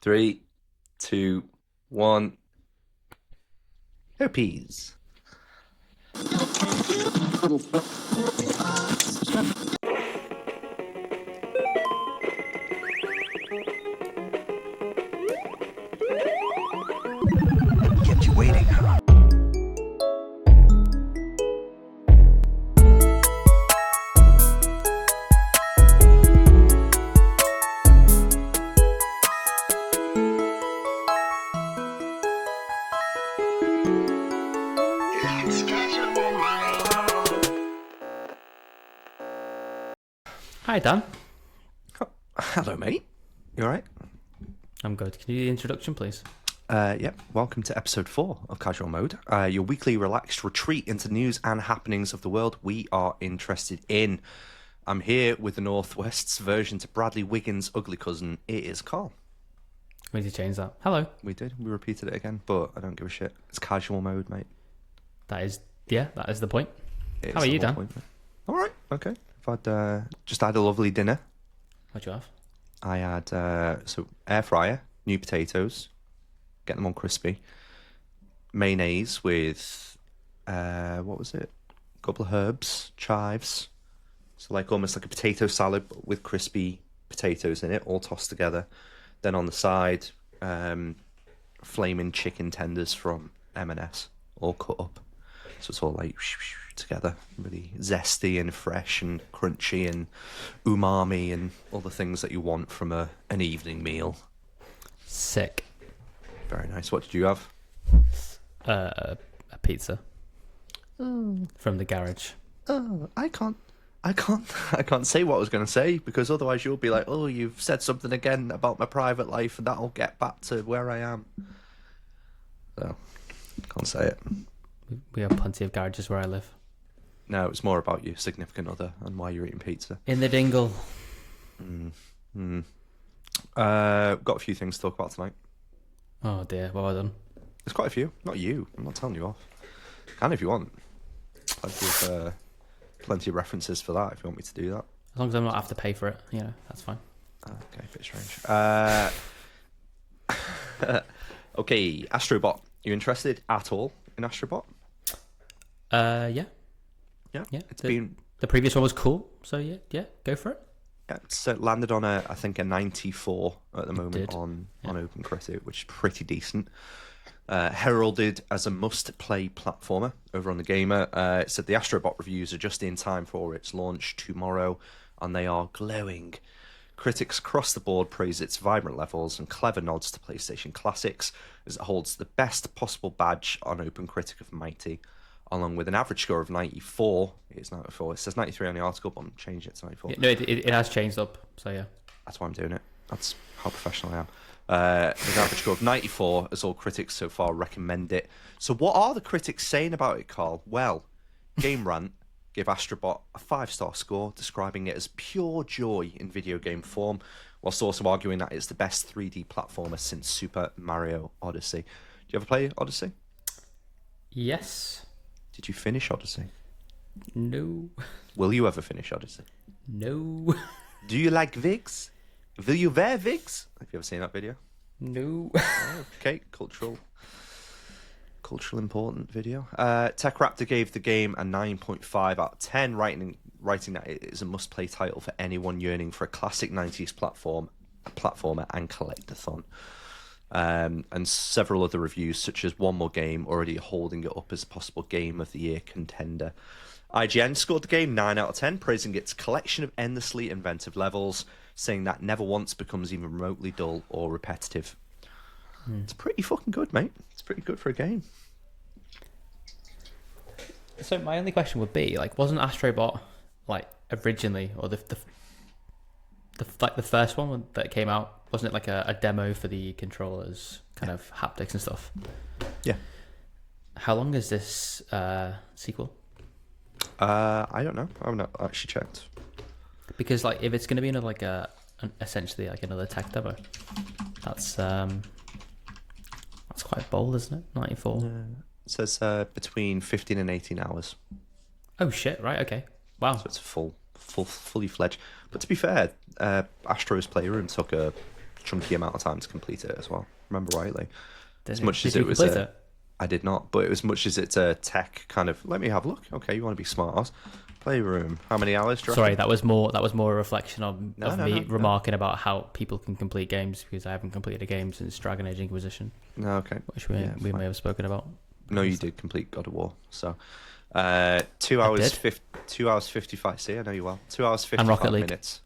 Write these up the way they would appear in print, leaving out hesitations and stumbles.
Three, two, one. Herpes. Kept you waiting, huh? Hi, Dan. Hello, mate. You all right? I'm good. Can you do the introduction, please? Yep. Welcome to episode 4 of Casual Mode, your weekly relaxed retreat into news and happenings of the world we are interested in. I'm here with the Northwest's version to Bradley Wiggins' ugly cousin. It is Carl. We need to change that. Hello. We did. We repeated it again, but I don't give a shit. It's Casual Mode, mate. That is the point. It How is are the you, whole Dan? point, mate. All right. Okay. I've had just had a lovely dinner. What'd you have? I had so air fryer, new potatoes, get them all crispy, mayonnaise with what was it? A couple of herbs, chives. So like almost like a potato salad but with crispy potatoes in it, all tossed together. Then on the side, flaming chicken tenders from M&S, all cut up. So it's all like together, really zesty and fresh and crunchy and umami and all the things that you want from an evening meal. Sick. Very nice. What did you have? A pizza. From the garage. Oh, I can't say what I was going to say because otherwise you'll be like, oh, you've said something again about my private life and that'll get back to where I am. So, can't say it. We have plenty of garages where I live. No, it's more about your significant other and why you're eating pizza. In the dingle. Got a few things to talk about tonight. Oh dear, what have I done? There's quite a few. Not you. I'm not telling you off. Can if you want. Plenty of references for that if you want me to do that. As long as I'm not have to pay for it, that's fine. Okay, a bit strange. Okay, Astrobot. You interested at all in Astrobot? Yeah. Yeah. It's the, been the previous one was cool, so yeah, go for it. yeah, it's landed on I think a 94 at the moment did. on OpenCritic, which is pretty decent. Heralded as a must-play platformer over on the Gamer. It said the Astrobot reviews are just in time for its launch tomorrow, and they are glowing. Critics across the board praise its vibrant levels and clever nods to PlayStation classics, as it holds the best possible badge on OpenCritic of Mighty, along with an average score of 94. It's 94. It says 93 on the article, but I'm changing it to 94. No, it has changed up, so yeah. That's why I'm doing it. That's how professional I am. With an average score of 94, as all critics so far recommend it. So what are the critics saying about it, Carl? Well, Game Rant gave Astrobot a 5-star score, describing it as pure joy in video game form, whilst also arguing that it's the best 3D platformer since Super Mario Odyssey. Do you ever play Odyssey? Yes. Did you finish Odyssey? No. Will you ever finish Odyssey? No. Do you like Vigs? Will you wear Vigs? Have you ever seen that video? No. Oh, okay, cultural important video. Tech Raptor gave the game a 9.5 out of 10, writing that it is a must-play title for anyone yearning for a classic 90s platformer and collectathon. And several other reviews, such as One More Game, already holding it up as a possible Game of the Year contender. IGN scored the game 9 out of 10, praising its collection of endlessly inventive levels, saying that never once becomes even remotely dull or repetitive. It's pretty fucking good, mate. It's pretty good for a game. So my only question would be, like, wasn't Astrobot like originally, or the first one that came out, wasn't it like a demo for the controllers, kind of haptics and stuff? Yeah. How long is this sequel? I don't know. I haven't actually checked. Because like, if it's going to be another essentially like another tech demo, that's quite bold, isn't it? 94. It says between 15 and 18 hours. Oh shit! Right. Okay. Wow. So it's fully fledged. But to be fair, Astro's Playroom took a chunky amount of time to complete it as well. Remember rightly. Did As you- much did as you it was complete a, it? I did not, but it was much as it's a tech kind of. Let me have a look. Okay, you want to be smart. Playroom. How many hours? Do you Sorry, reckon? that was more a reflection of me No. remarking about how people can complete games, because I haven't completed a game since Dragon Age Inquisition, No, okay. which we fine. may have spoken about. No, you did complete God of War. So, 2 I hours, did? 2 hours 55. See, I know you well. 2 hours And Rocket 55 League. minutes.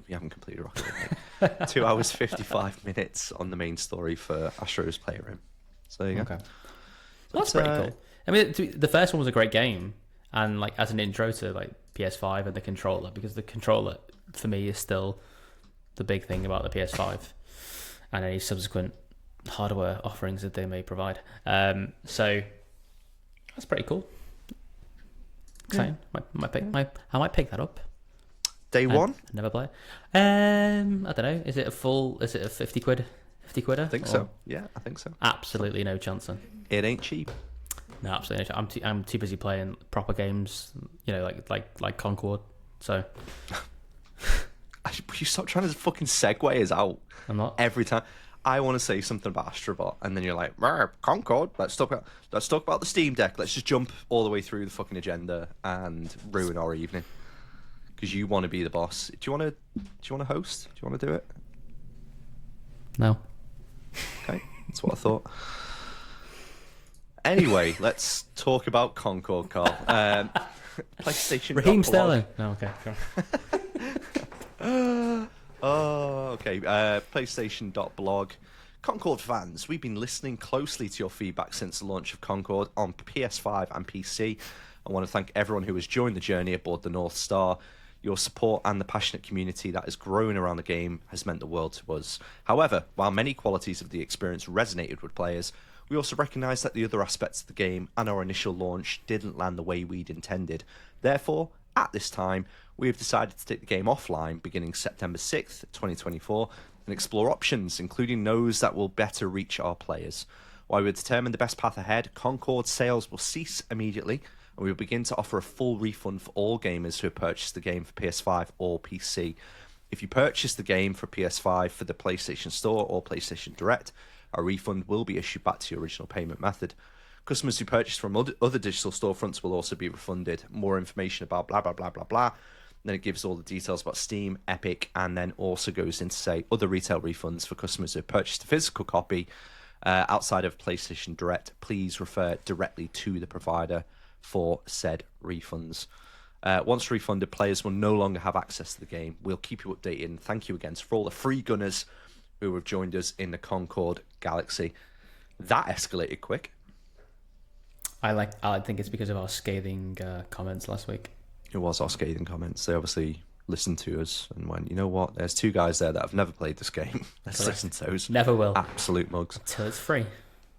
You haven't completed Rocket League. Mate. 2 hours 55 minutes on the main story for Astro's Playroom. So there you go. Okay. Well, that's pretty cool. I mean, the first one was a great game, and like as an intro to like PS5 and the controller, because the controller for me is still the big thing about the PS5 and any subsequent hardware offerings that they may provide. So that's pretty cool. Exciting. I might pick that up. Day one? I never play. I don't know. Is it a 50 quid? 50 quidder? I think so. Yeah, I think so. Absolutely no chance. It ain't cheap. No, absolutely no chance. I'm too busy playing proper games, you know, like Concord. So You stop trying to fucking segue us out I'm not. every time. I want to say something about Astrobot, and then you're like, Concord. Let's talk about the Steam Deck. Let's just jump all the way through the fucking agenda and ruin our evening. Because you want to be the boss. Do you want to host? Do you want to do it? No. Okay, that's what I thought. Anyway, let's talk about Concord, Carl. PlayStation. Raheem Sterling. No, okay. Oh, okay. PlayStation.blog. Concord fans, we've been listening closely to your feedback since the launch of Concord on PS5 and PC. I want to thank everyone who has joined the journey aboard the North Star. Your support and the passionate community that has grown around the game has meant the world to us. However, while many qualities of the experience resonated with players, we also recognise that the other aspects of the game and our initial launch didn't land the way we'd intended. Therefore, at this time, we have decided to take the game offline beginning September 6th, 2024, and explore options, including those that will better reach our players. While we determine the best path ahead, Concord sales will cease immediately, and we will begin to offer a full refund for all gamers who have purchased the game for PS5 or PC. If you purchase the game for PS5 for the PlayStation Store or PlayStation Direct, a refund will be issued back to your original payment method. Customers who purchase from other digital storefronts will also be refunded. More information about blah, blah, blah, blah, blah. Then it gives all the details about Steam, Epic, and then also goes into, say, other retail refunds for customers who have purchased a physical copy outside of PlayStation Direct. Please refer directly to the provider for said refunds. Once refunded, players will no longer have access to the game. We'll keep you updated, and thank you again for all the free gunners who have joined us in the Concord Galaxy. That escalated quick. I think it's because of our scathing comments last week. It was our scathing comments. They obviously listened to us and went, you know what? There's two guys there that have never played this game. Let's listen to those. Never will. Absolute mugs. Until it's free.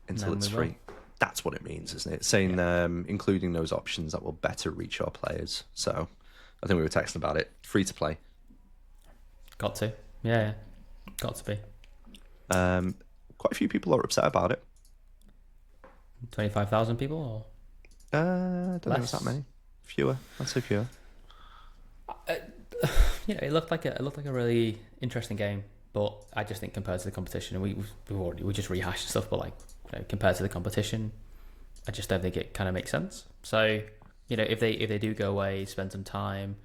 Until it's free. That's what it means, isn't it? Saying, including those options that will better reach our players. So, I think we were texting about it. Free to play. Got to. Yeah. Got to be. Quite a few people are upset about it. 25,000 people, or I don't know if it's that many. Fewer. I'd say fewer. You know, it looked like a really interesting game, but I just think compared to the competition, we just rehashed stuff, but like, you know, compared to the competition, I just don't think it kind of makes sense. So, you know, if they do go away, spend some time.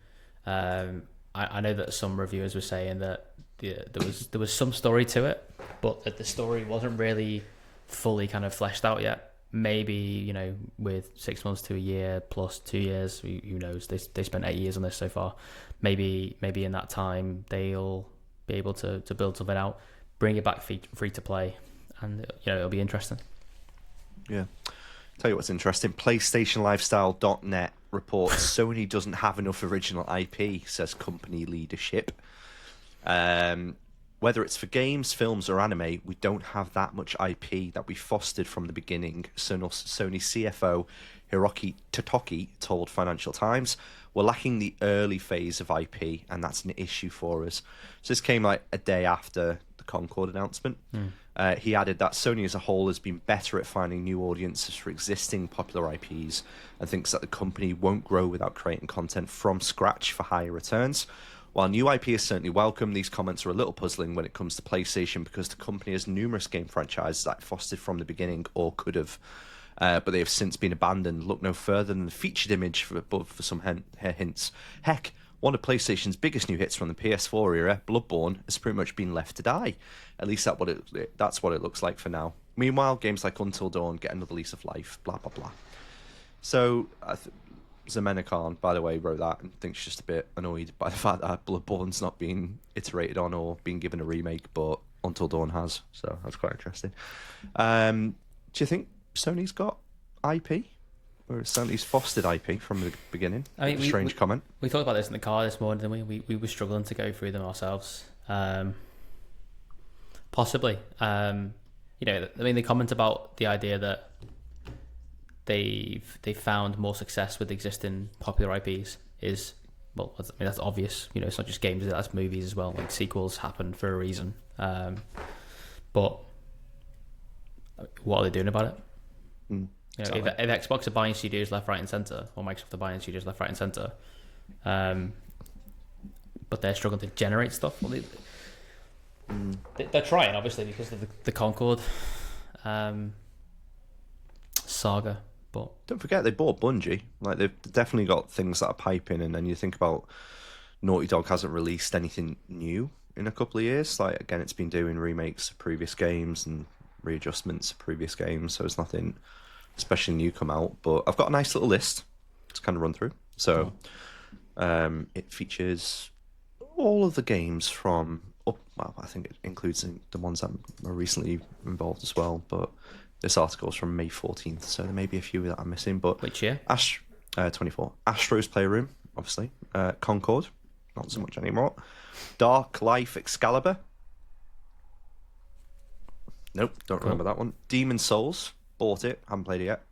I know that some reviewers were saying that there was some story to it, but that the story wasn't really fully kind of fleshed out yet. Maybe, you know, with 6 months to a year plus 2 years, who knows? They spent 8 years on this so far. Maybe in that time they'll be able to build something out, bring it back free to play, and you know, it'll be interesting. Yeah. Tell you what's interesting. PlayStationLifestyle.net reports Sony doesn't have enough original IP, says company leadership. Whether it's for games, films, or anime, we don't have that much IP that we fostered from the beginning, Sony CFO Hiroki Totoki told Financial Times. We're lacking the early phase of IP, and that's an issue for us. So this came like a day after the Concord announcement. He added that Sony as a whole has been better at finding new audiences for existing popular IPs, and thinks that the company won't grow without creating content from scratch for higher returns. While new IP is certainly welcome, these comments are a little puzzling when it comes to PlayStation because the company has numerous game franchises that it fostered from the beginning or could have, but they have since been abandoned. Look no further than the featured image for some hints. Heck, one of PlayStation's biggest new hits from the PS4 era, Bloodborne, has pretty much been left to die. At least that's what it looks like for now. Meanwhile, games like Until Dawn get another lease of life, blah, blah, blah. So, Zemena Khan, by the way, wrote that and thinks she's just a bit annoyed by the fact that Bloodborne's not being iterated on or being given a remake, but Until Dawn has. So that's quite interesting. Do you think Sony's got IP? Or Sony's fostered IP from the beginning? I mean, strange comment. We talked about this in the car this morning, didn't we? We were struggling to go through them ourselves. Possibly. They comment about the idea that they found more success with existing popular IPs is, well, I mean, that's obvious. It's not just games, that's movies as well. Like, sequels happen for a reason. But what are they doing about it? Exactly. If Xbox are buying studios left, right, and center, or Microsoft are buying studios left, right, and center, but they're struggling to generate stuff. Well, they're trying, obviously, because of the Concord saga. But don't forget they bought Bungie. Like, they've definitely got things that are piping, and then you think about Naughty Dog hasn't released anything new in a couple of years. Like, again, it's been doing remakes of previous games and readjustments of previous games, so there's nothing especially new come out. But I've got a nice little list to kind of run through. So it features all of the games from well, I think it includes the ones that are recently involved as well, but this article is from May 14th, so there may be a few that I'm missing. But which year? 24. Astro's Playroom, obviously. Concord, not so much anymore. Dark Life Excalibur. Nope, don't remember that one. Demon Souls, bought it, haven't played it yet.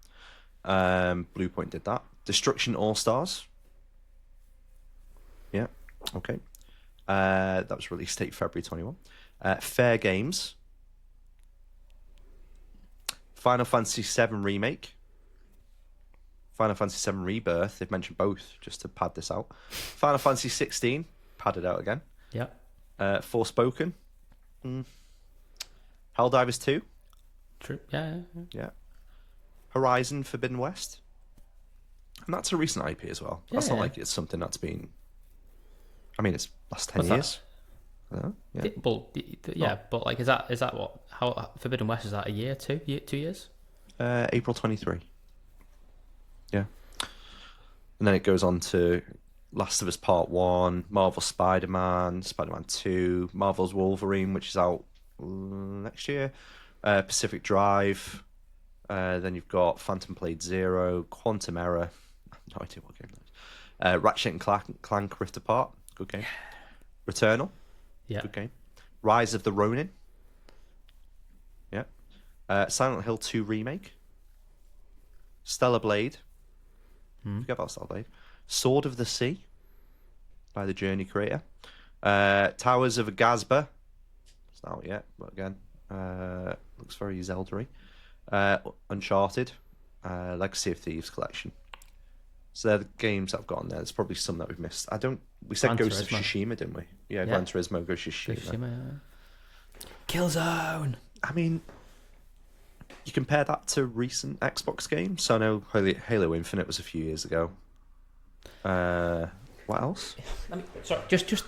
Bluepoint did that. Destruction All Stars. Yeah, okay. That was released date February 21. Fair Games. Final Fantasy VII Remake. Final Fantasy VII Rebirth. They've mentioned both just to pad this out. Final Fantasy 16. Padded out again. Yeah. Forspoken. Helldivers 2. True. Yeah. Horizon Forbidden West. And that's a recent IP as well. That's not like it's something that's been... I mean, it's last 10 years. Yeah. But like, is that what? How Forbidden West, is that a year, 2 years? April 23. Yeah. And then it goes on to Last of Us Part 1, Marvel Spider-Man, Spider-Man 2, Marvel's Wolverine, which is out next year, Pacific Drive, then you've got Phantom Blade Zero, Quantum Error, I have no idea what game that is, Ratchet and Clank Rift Apart, good game, Returnal, good game, Rise of the Ronin, Silent Hill 2 Remake, Stellar Blade, forget about Stellar Blade, Sword of the Sea by the Journey creator, Towers of Gazba, it's not out yet, but again, looks very Zelda-y, Uncharted, Legacy of Thieves collection. So they're the games that I've got on there. There's probably some that we've missed. We said Ghost of Tsushima, didn't we? Yeah, Gran Turismo, Ghost of Tsushima. Killzone. I mean, you compare that to recent Xbox games. So I know Halo Infinite was a few years ago. What else? I mean, sorry, just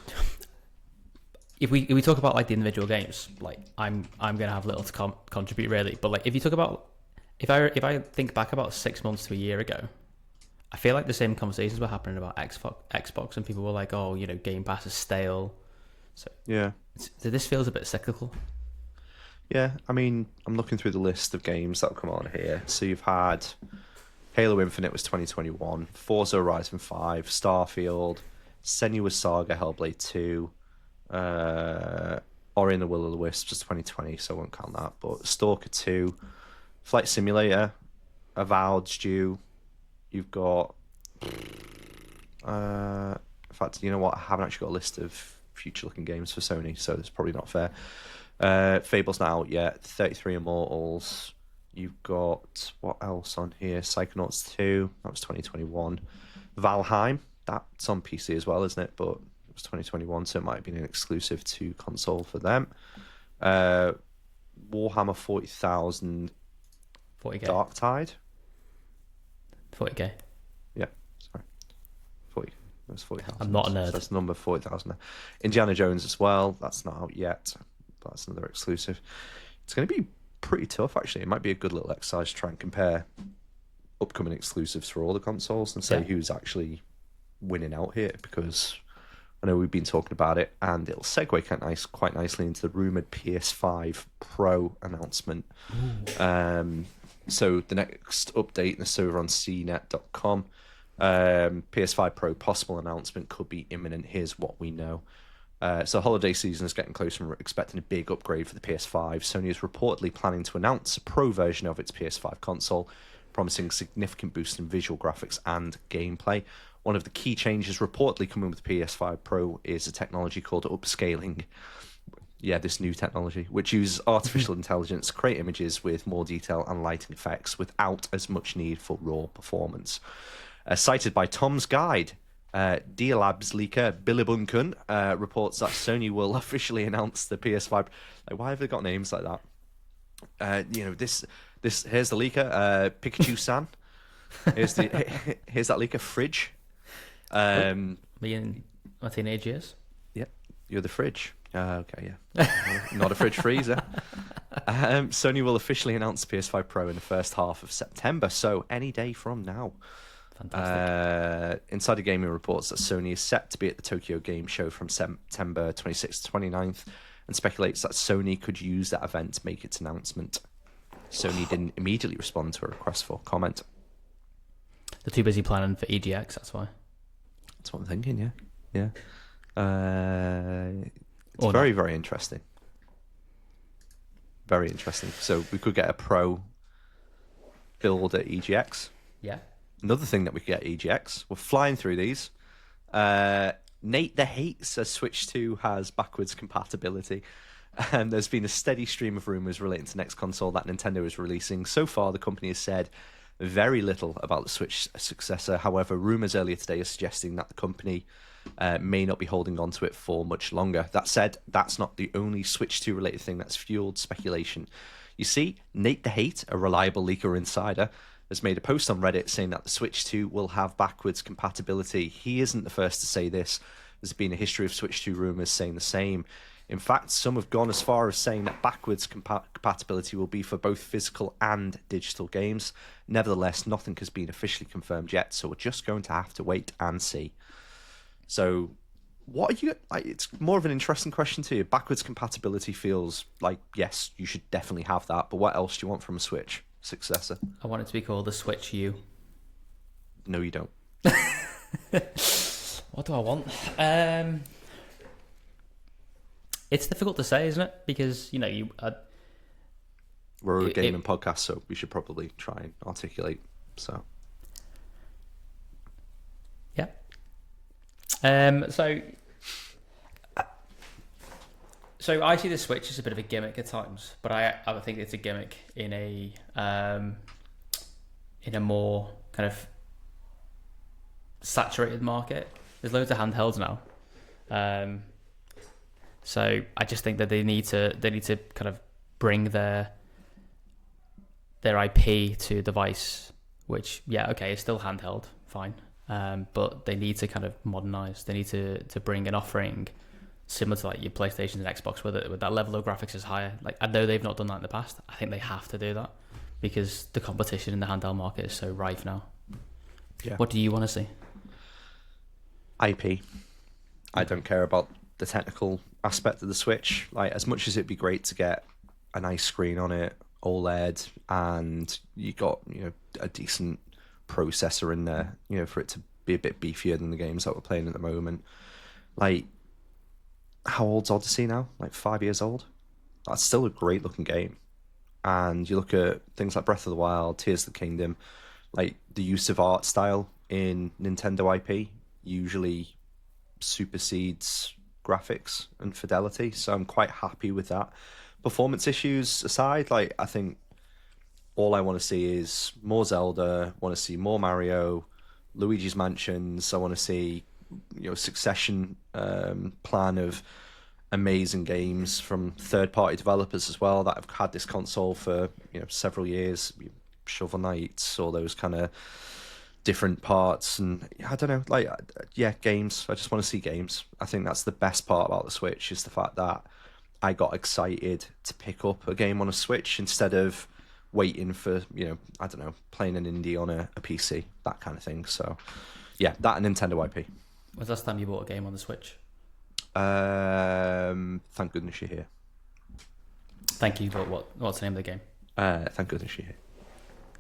if we talk about like the individual games, like I'm gonna have little to contribute really. But like if you talk about if I think back about 6 months to a year ago, I feel like the same conversations were happening about Xbox, and people were like, "Oh, Game Pass is stale." So yeah, this feels a bit cyclical. Yeah, I mean, I'm looking through the list of games that have come on here. So you've had Halo Infinite was 2021, Forza Horizon 5, Starfield, Senua's Saga, Hellblade 2, Ori and the Will of the Wisps was 2020, so I won't count that. But Stalker 2, Flight Simulator, Avowed's due. You've got... in fact, you know what? I haven't actually got a list of future-looking games for Sony, so it's probably not fair. Fable's not out yet. 33 Immortals. You've got... What else on here? Psychonauts 2. That was 2021. Valheim. That's on PC as well, isn't it? But was 2021, so it might have been an exclusive to console for them. Warhammer 40,000 40k. Dark Tide. 40k. Yeah, sorry. 40. That's 40,000. I'm not a nerd. So that's the number 40,000. Indiana Jones as well. That's not out yet, but that's another exclusive. It's going to be pretty tough, actually. It might be a good little exercise to try and compare upcoming exclusives for all the consoles and say who's actually winning out here, because I know we've been talking about it, and it'll segue quite nicely into the rumoured PS5 Pro announcement. So the next update, and this is over on cnet.com, PS5 Pro possible announcement could be imminent. Here's what we know. So holiday season is getting closer, and we're expecting a big upgrade for the PS5. Sony is reportedly planning to announce a Pro version of its PS5 console, promising significant boost in visual graphics and gameplay. One of the key changes reportedly coming with the PS5 Pro is a technology called upscaling. Yeah, this new technology, which uses artificial intelligence to create images with more detail and lighting effects without as much need for raw performance. Cited by Tom's Guide, Dear Labs leaker Billibuncan reports that Sony will officially announce the PS5. Like, why have they got names like that? This here's the leaker, Pikachu-san. Here's that leaker, Fridge. Me in my teenage years. Yep, you're the fridge. Okay, yeah. Not a fridge freezer. Sony will officially announce the PS5 Pro in the first half of September, so any day from now. Fantastic. Insider Gaming reports that Sony is set to be at the Tokyo Game Show from September 26th to 29th, and speculates that Sony could use that event to make its announcement. Sony didn't immediately respond to a request for comment. They're too busy planning for EGX, that's why. That's what I'm thinking, yeah. It's very, very interesting. Very interesting. So we could get a Pro build at EGX. Yeah. Another thing that we could get at EGX, we're flying through these. Nate the Hate says Switch 2 has backwards compatibility. And there's been a steady stream of rumours relating to the next console that Nintendo is releasing. So far, the company has said very little about the Switch successor. However, rumours earlier today are suggesting that the company may not be holding on to it for much longer. That said, that's not the only Switch 2 related thing that's fueled speculation. You see, Nate the Hate, a reliable leaker insider, has made a post on Reddit saying that the Switch 2 will have backwards compatibility. He isn't the first to say this. There's been a history of Switch 2 rumours saying the same. In fact, some have gone as far as saying that backwards compatibility will be for both physical and digital games. Nevertheless, nothing has been officially confirmed yet, so we're just going to have to wait and see. So, what are you... it's more of an interesting question to you. Backwards compatibility feels like, yes, you should definitely have that, but what else do you want from a Switch successor? I want it to be called the Switch U. No, you don't. What do I want? It's difficult to say, isn't it? Because, we're a gaming podcast, so we should probably try and articulate. So So I see the Switch as a bit of a gimmick at times, but I think it's a gimmick in a more kind of saturated market. There's loads of handhelds now, so I just think that they need to kind of bring their IP to device, which it's still handheld, fine, but they need to kind of modernize. They need to bring an offering similar to like your PlayStation and Xbox, where that level of graphics is higher. Like, I know they've not done that in the past. I think they have to do that because the competition in the handheld market is so rife now. Yeah. What do you want to see? IP. I don't care about the technical aspect of the Switch. Like, as much as it'd be great to get a nice screen on it, OLED, and you got a decent processor in there, for it to be a bit beefier than the games that we're playing at the moment. Like, how old's Odyssey now? Like 5 years old? That's still a great looking game. And you look at things like Breath of the Wild, Tears of the Kingdom, like the use of art style in Nintendo IP usually supersedes graphics and fidelity. So I'm quite happy with that. Performance issues aside, like, I think all I want to see is more Zelda, want to see more Mario, Luigi's Mansions. I want to see succession plan of amazing games from third-party developers as well that have had this console for several years. Shovel Knights, all those kind of different parts, and I don't know, like, yeah, games. I just want to see games. I think that's the best part about the Switch, is the fact that I got excited to pick up a game on a Switch instead of waiting for, I don't know, playing an indie on a PC, that kind of thing. So yeah, that and Nintendo IP. When's the last time you bought a game on the Switch? Thank goodness you're here. Thank you, but what's the name of the game? Thank goodness you're here.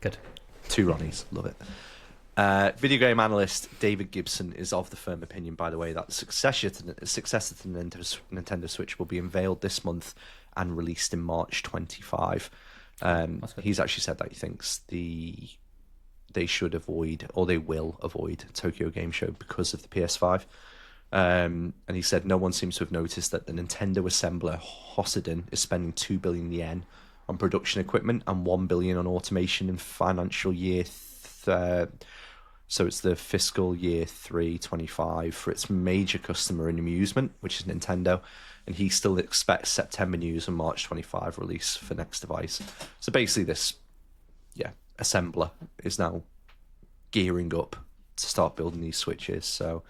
Good. 2 Ronnies, love it. Video game analyst David Gibson is of the firm opinion, by the way, that the successor to Nintendo Switch will be unveiled this month and released in March 25. He's actually said that he thinks they should avoid, or they will avoid, Tokyo Game Show because of the PS5. And he said no one seems to have noticed that the Nintendo assembler Hosiden is spending 2 billion yen on production equipment and 1 billion on automation in financial year. So it's the fiscal year 3/25 for its major customer in amusement, which is Nintendo, and he still expects September news and March 25 release for next device. So basically, this assembler is now gearing up to start building these Switches. So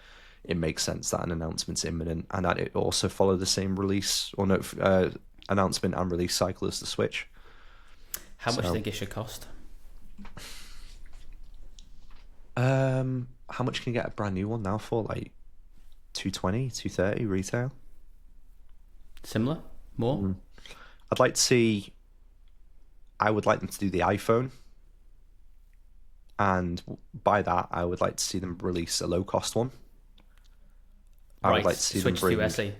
it makes sense that an announcement's imminent, and that it also follow the same release or announcement and release cycle as the Switch. How much do you think it should cost? How much can you get a brand new one now for? Like 220, 230 retail? Similar? More? I'd like to see. I would like them to do the iPhone, and by that, I would like to see them release a low-cost one. I would like to see Switch them bring. to SE.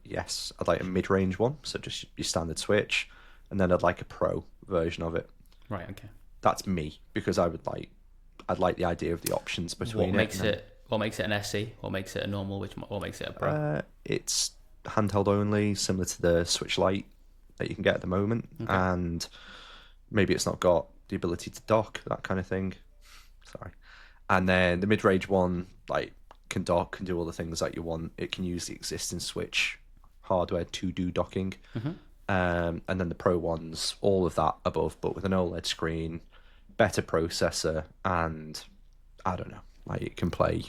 Yes, I'd like a mid-range one, so just your standard Switch, and then I'd like a Pro version of it. Right. Okay. That's me, because I'd like the idea of the options between What makes it an SE? What makes it a normal? What makes it a Pro? It's handheld only, similar to the Switch Lite that you can get at the moment, and maybe it's not got the ability to dock, that kind of thing. Sorry. And then the mid-range one, like, can dock, can do all the things that you want. It can use the existing Switch hardware to do docking. And then the Pro ones, all of that above, but with an OLED screen, better processor, and I don't know, like, it can play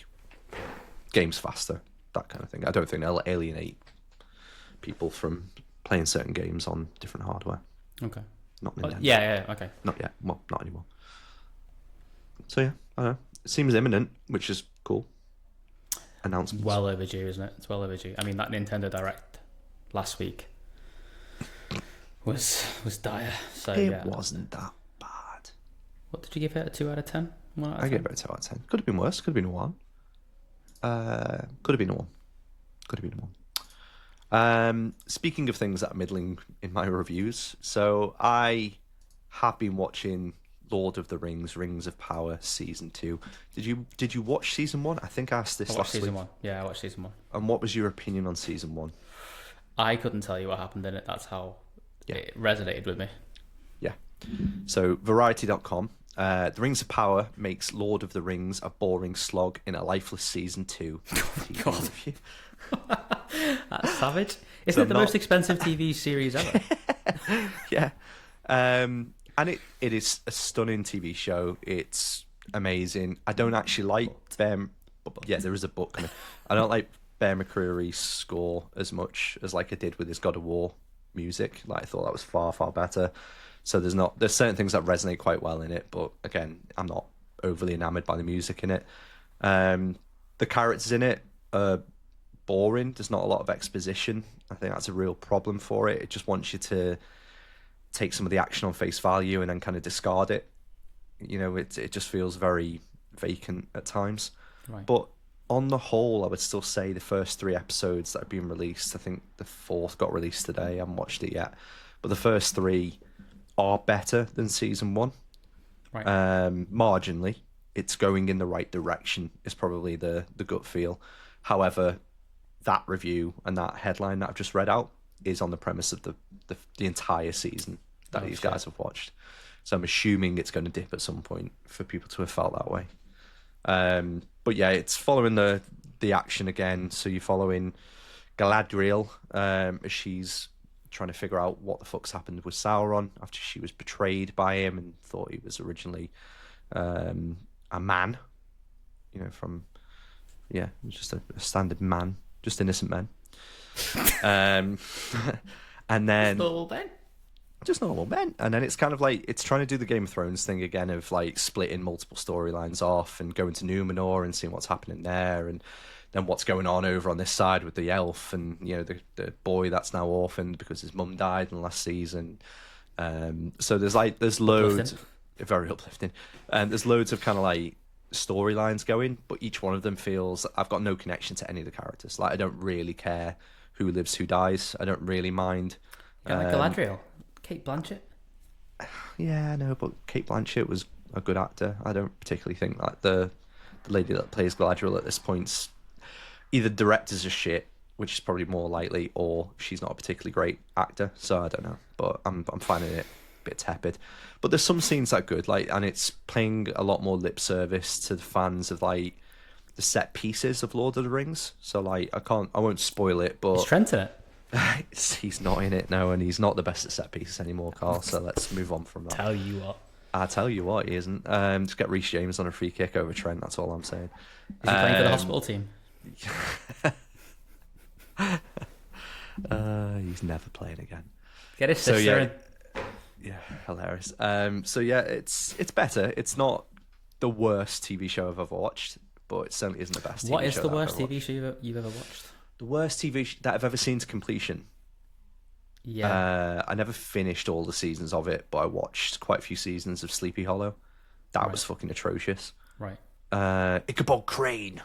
games faster, that kind of thing. I don't think they'll alienate people from playing certain games on different hardware. Okay. Not Nintendo. Yeah, okay. Not yet. Well, not anymore. So yeah, I don't know. It seems imminent, which is cool. Announcements. Well overdue, isn't it? It's well overdue. I mean, that Nintendo Direct last week was dire. So it wasn't that bad. What did you give it? A 2 out of 10? 1 out of 10? I gave it a 2 out of 10. Could have been worse. Could have been a 1. Could have been a 1. Could have been a 1. Speaking of things that are middling in my reviews, so I have been watching Lord of the Rings, Rings of Power Season 2. Did you watch Season 1? I think I asked this last week. Season 1. Yeah, I watched Season 1. And what was your opinion on Season 1? I couldn't tell you what happened in it. That's how it resonated with me. Yeah. So, Variety.com. The Rings of Power makes Lord of the Rings a boring slog in a lifeless Season 2. God. That's savage. Isn't it the most expensive TV series ever? Yeah. And it is a stunning TV show. It's amazing. I don't actually like Bear... Yeah, there is a book. I don't like Bear McCreary's score as much as like I did with his God of War music. Like, I thought that was far, far better. So there's certain things that resonate quite well in it, but again, I'm not overly enamored by the music in it. The characters in it are boring. There's not a lot of exposition. I think that's a real problem for it. It just wants you to take some of the action on face value and then kind of discard it. It just feels very vacant at times. Right. But on the whole, I would still say the first 3 episodes that have been released, I think the 4th got released today. I haven't watched it yet. But the first 3 are better than Season 1. Right. Marginally. It's going in the right direction is probably the gut feel. However, that review and that headline that I've just read out is on the premise of the entire season that these guys have watched. So I'm assuming it's going to dip at some point for people to have felt that way. But yeah, it's following the the action again. So you're following Galadriel as she's trying to figure out what the fuck's happened with Sauron after she was betrayed by him and thought he was originally a man. You know, from just a standard man, just innocent man. And then Normal Ben. just normal men. And then it's kind of like it's trying to do the Game of Thrones thing again of like splitting multiple storylines off and going to Numenor and seeing what's happening there, and then what's going on over on this side with the elf and the boy that's now orphaned because his mum died in the last season. So there's loads, very uplifting, and there's loads of kind of like storylines going, but each one of them feels I've got no connection to any of the characters. Like I don't really care who lives, who dies. I don't really mind. Like Galadriel, Kate Blanchett. Yeah, I know, but Kate Blanchett was a good actor. I don't particularly think that the lady that plays Galadriel at this point's either directors are shit, which is probably more likely, or she's not a particularly great actor. So I don't know, but I'm finding it a bit tepid. But there's some scenes that are good, like, and it's paying a lot more lip service to the fans of like the set pieces of Lord of the Rings. So like I won't spoil it, but Is Trent in it? he's not in it now, and he's not the best at set pieces anymore, Carl. So let's move on from that. Tell you what. I tell you what, he isn't. Just get Reece James on a free kick over Trent. That's all I'm saying. Is he playing for the hospital team? He's never playing again. Get his sister in. Yeah, hilarious. So yeah, it's better. It's not the worst TV show I've ever watched, but it certainly isn't the best. What TV is show the that I've worst ever TV watched. show you've ever watched? The worst that I've ever seen to completion. Yeah. I never finished all the seasons of it, but I watched quite a few seasons of Sleepy Hollow. That was fucking atrocious. Right. Ichabod Crane.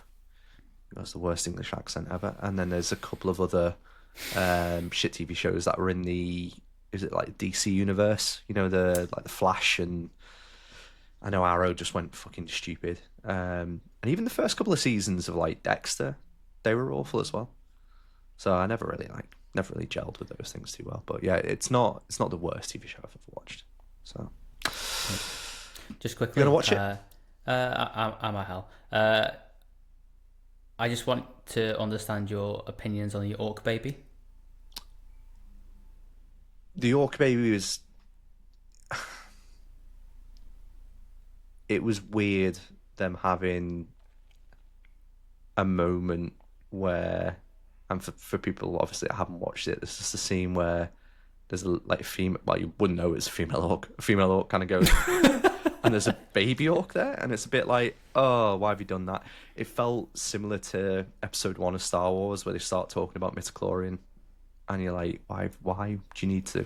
That's the worst English accent ever. And then there's a couple of other shit TV shows that were in the DC universe? You know, the Flash, and I know Arrow just went fucking stupid. And even the first couple of seasons of like Dexter, they were awful as well. So I never really gelled with those things too well. But yeah, it's not the worst TV show I've ever watched. So just quickly, you gonna watch it? I'm a hell. I just want to understand your opinions on the Orc Baby. The Orc Baby was... It was weird them having a moment where... And for people, obviously, that haven't watched it, there's just a scene where there's a female... Well, you wouldn't know it's a female orc. A female orc kind of goes... and there's a baby orc there, and it's a bit like, oh, why have you done that? It felt similar to episode 1 of Star Wars, where they start talking about midichlorian, and you're like, why do you need to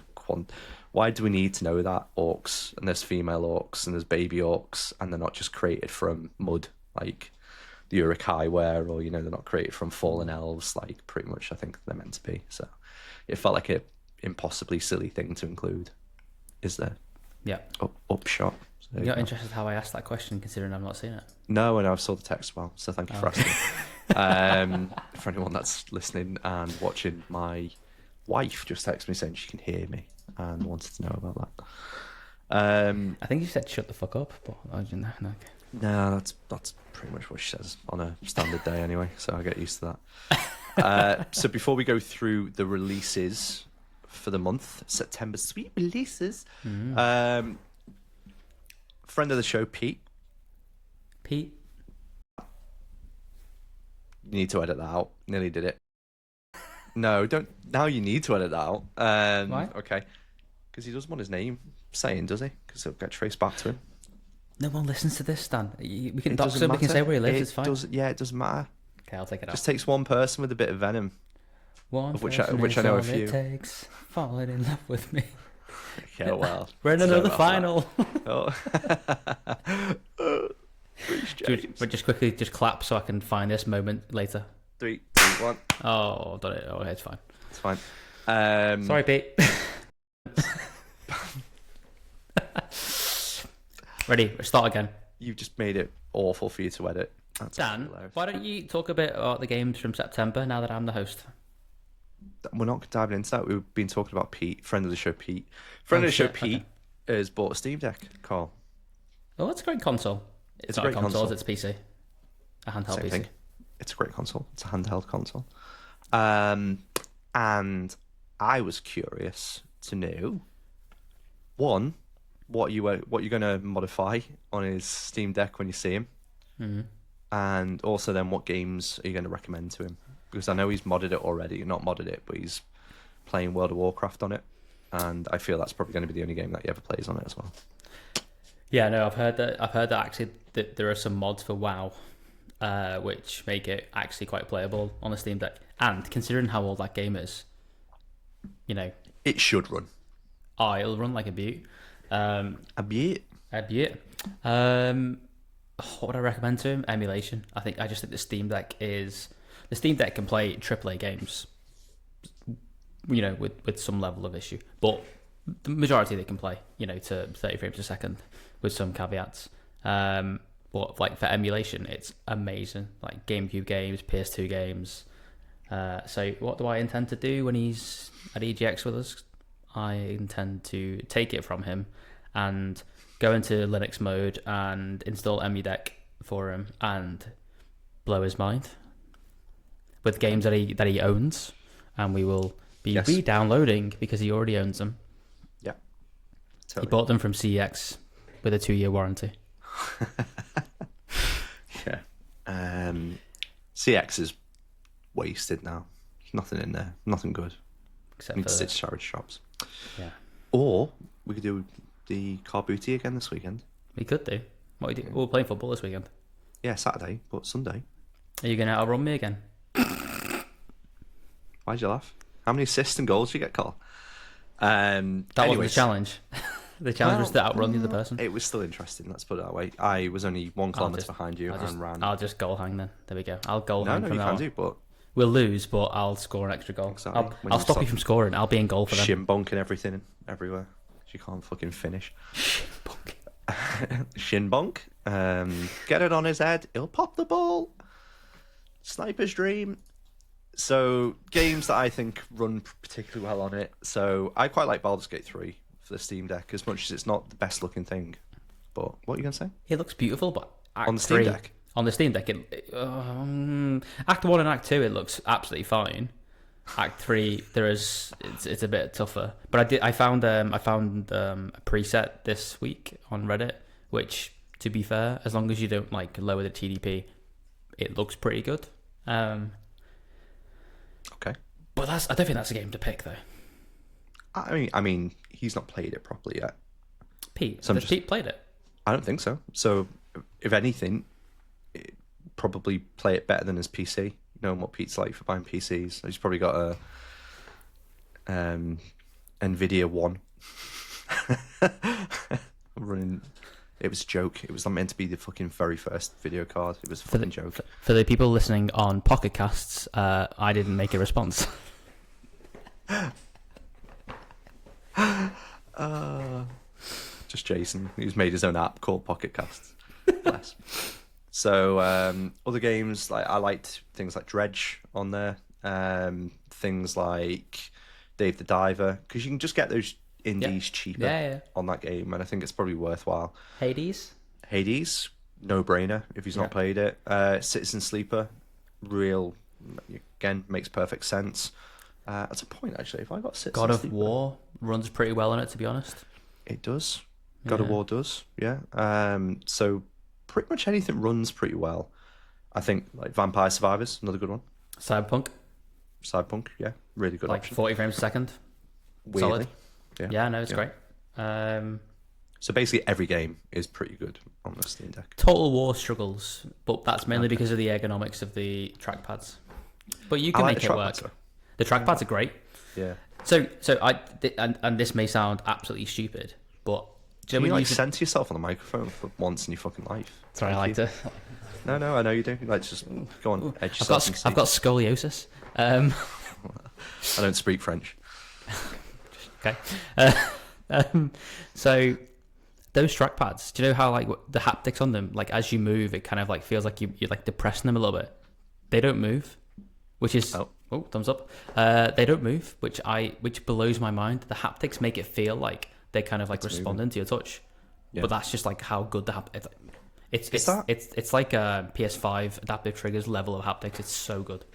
why do we need to know that orcs, and there's female orcs and there's baby orcs, and they're not just created from mud like the Uruk-hai were, or they're not created from fallen elves like pretty much I think they're meant to be. So it felt like a impossibly silly thing to include. Is there? Yeah. Upshot. So You're not interested how I asked that question, considering I've not seen it. No, and I saw the text well, so thank you for asking. For anyone that's listening and watching, my wife just texted me saying she can hear me and wanted to know about that. I think you said shut the fuck up, but I didn't know. Okay. No, that's pretty much what she says on a standard day anyway, so I get used to that. So before we go through the releases for the month, September sweet releases, friend of the show, Pete. You need to edit that out. Nearly did it. No, don't. Now you need to edit that out. Why? Okay. Because he doesn't want his name saying, does he? Because it'll get traced back to him. No one listens to this, Stan. We can It dox doesn't him, we can matter. say where he lives, It it's fine. it doesn't matter. Okay, I'll take it Just out. takes one person with a bit of venom. One of which person I is know a all few. It takes falling in love with me. Yeah, well. We're in sorry another about final. that. Oh. Reece James. But just quickly, just clap so I can find this moment later. 3, 2, 1. Oh, I've done it. Oh, it's fine. It's fine. Sorry, Pete. Ready? Start again. You've just made it awful for you to edit. That's Dan, hilarious. why don't you talk a bit about the games from September now that I'm the host? We're not diving into that. We've been talking about Pete, friend of the show, Pete. Friend Oh, of the show, shit, Pete, okay. has bought a Steam Deck, Carl. Oh, that's a great console. It's a not a great console, console. it's PC. A handheld Same PC. thing. It's a great console. It's a handheld console. And I was curious to know, one, what you're going to modify on his Steam Deck when you see him, and also then what games are you going to recommend to him? Because I know he's modded it already. Not modded it, but he's playing World of Warcraft on it, and I feel that's probably going to be the only game that he ever plays on it as well. Yeah, no, I've heard that actually that there are some mods for WoW, which make it actually quite playable on the Steam Deck. And considering how old that game is, you know, it should run. Oh, it'll run like a beaut. A beaut. A beaut. What would I recommend to him? Emulation. I just think the Steam Deck can play AAA games, you know, with some level of issue, but the majority they can play, you know, to 30 frames a second with some caveats. But like for emulation, it's amazing. Like GameCube games, PS2 games. So what do I intend to do when he's at EGX with us? I intend to take it from him and go into Linux mode and install EmuDeck for him and blow his mind with games that he owns, and we will be re-downloading because he already owns them. Yeah, totally. He bought them from CX with a 2-year warranty. Yeah. CX is wasted now. There's nothing in there. Nothing good. Except Need for to sit charity shops. Yeah. Or we could do the car booty again this weekend. We could do. What we do? We're playing football this weekend. Yeah, Saturday, but Sunday. Are you going to outrun me again? Why'd you laugh? How many assists and goals did you get, Carl? That wasn't the challenge. The challenge was to outrun the other person. It was still interesting, let's put it that way. I was only 1 kilometre behind you and ran. I'll just goal hang then. There we go. I'll goal hang from you now can on. do, but... We'll lose, but I'll score an extra goal. Exactly. I'll stop you from scoring. I'll be in goal for them. Shin bonking everything everywhere. You can't fucking finish. Shin bonk. Get it on his head. He'll pop the ball. Sniper's dream. So, games that I think run particularly well on it. So, I quite like Baldur's Gate 3 for the Steam Deck, as much as it's not the best looking thing. But what are you going to say? It looks beautiful, but on the Steam Deck? On the Steam Deck, Act 1 and Act 2, it looks absolutely fine. Act 3, it's a bit tougher. But I found a preset this week on Reddit, which, to be fair, as long as you don't like lower the TDP, it looks pretty good. Okay. But I don't think that's a game to pick though. I mean, he's not played it properly yet. Pete, so has Pete played it? I don't think so. So, if anything, probably play it better than his PC. Knowing what Pete's like for buying PCs, he's probably got a Nvidia One running. It was a joke. It was not meant to be the fucking very first video card. It was a fucking joke. For the people listening on Pocket Casts, I didn't make a response. Just Jason, who's made his own app called Pocket Casts. Bless. So other games, like I liked things like Dredge on there, things like Dave the Diver, because you can just get those indies cheaper on that game, and I think it's probably worthwhile. Hades, no brainer if he's not played it. Citizen Sleeper, again, makes perfect sense. That's a point actually. If I got Citizen God of Sleeper, War runs pretty well on it, to be honest. It does. God of War does, yeah. So pretty much anything runs pretty well. I think like Vampire Survivors, another good one. Cyberpunk, yeah, really good like option. 40 frames a second. Weirdly. Solid. Yeah, no, it's great. So basically every game is pretty good on the Steam Deck. Total War struggles, but that's mainly because of the ergonomics of the trackpads. But you can make it work. The trackpads are great. Yeah. So and this may sound absolutely stupid, but Can you censor yourself on the microphone for once in your fucking life? Sorry, I like to. No, I know you do. Like, just go on, edge yourself. I've got scoliosis. I don't speak French. Okay. So those trackpads, do you know how like the haptics on them, like as you move, it kind of like feels like you're like depressing them a little bit. They don't move, which is thumbs up. They don't move, which blows my mind. The haptics make it feel like they're kind of like responding to your touch, but that's just like how good the It's like a PS5 adaptive triggers level of haptics. It's so good.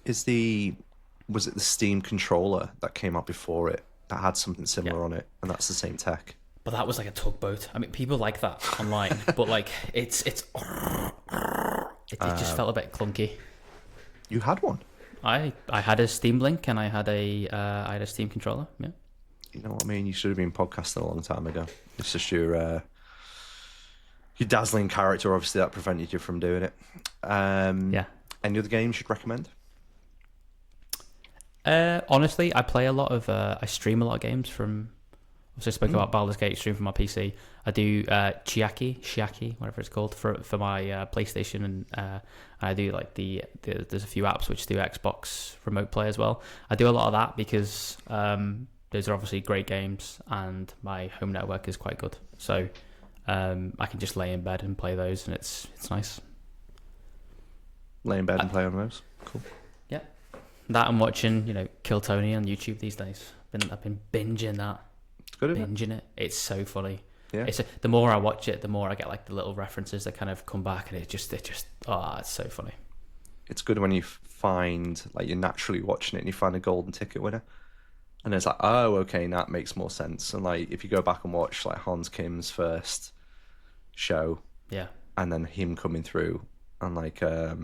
Was it the Steam controller that came out before it that had something similar on it, and that's the same tech? But that was like a tugboat. I mean, people like that online, but like it just felt a bit clunky. You had one. I had a Steam Link and I had a Steam controller. Yeah. You know what I mean? You should have been podcasting a long time ago. It's just your dazzling character, obviously, that prevented you from doing it. Yeah. Any other games you'd recommend? Honestly, I play a lot of. I stream a lot of games from. Obviously, I spoke about Baldur's Gate stream from my PC. I do Chiaki, whatever it's called, for my PlayStation, and I do like there's a few apps which do Xbox remote play as well. I do a lot of that because those are obviously great games, and my home network is quite good. So I can just lay in bed and play those, and it's nice. Lay in bed and play on those. Cool. Yeah, that I'm watching, Kill Tony on YouTube these days. I've been binging that. It's good, isn't binging it. It's so funny. Yeah. The more I watch it, the more I get like the little references that kind of come back, and it's so funny. It's good when you find, like, you're naturally watching it and you find a golden ticket winner, and it's like, oh, okay, that makes more sense. And like, if you go back and watch like Hans Kim's first show, yeah, and then him coming through, and like, I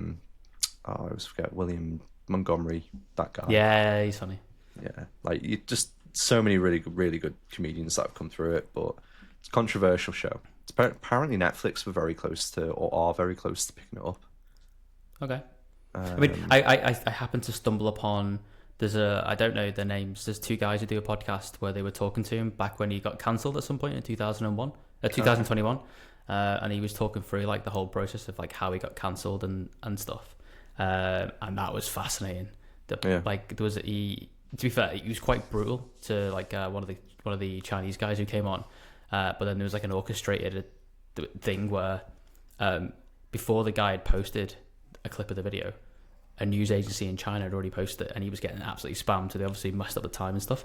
always forget William Montgomery, that guy. Yeah, he's funny. Yeah, like, you just so many really good comedians that have come through it, but it's a controversial show. It's apparently Netflix were very close to, or are very close to picking it up. Okay. I mean, I happened to stumble upon. I don't know their names. There's two guys who do a podcast where they were talking to him back when he got cancelled at some point in 2021, and he was talking through like the whole process of like how he got cancelled and stuff, and that was fascinating. Like there was to be fair, he was quite brutal to like one of the Chinese guys who came on, but then there was like an orchestrated thing where before the guy had posted a clip of the video, a news agency in China had already posted it, and he was getting absolutely spammed, so they obviously messed up the time and stuff.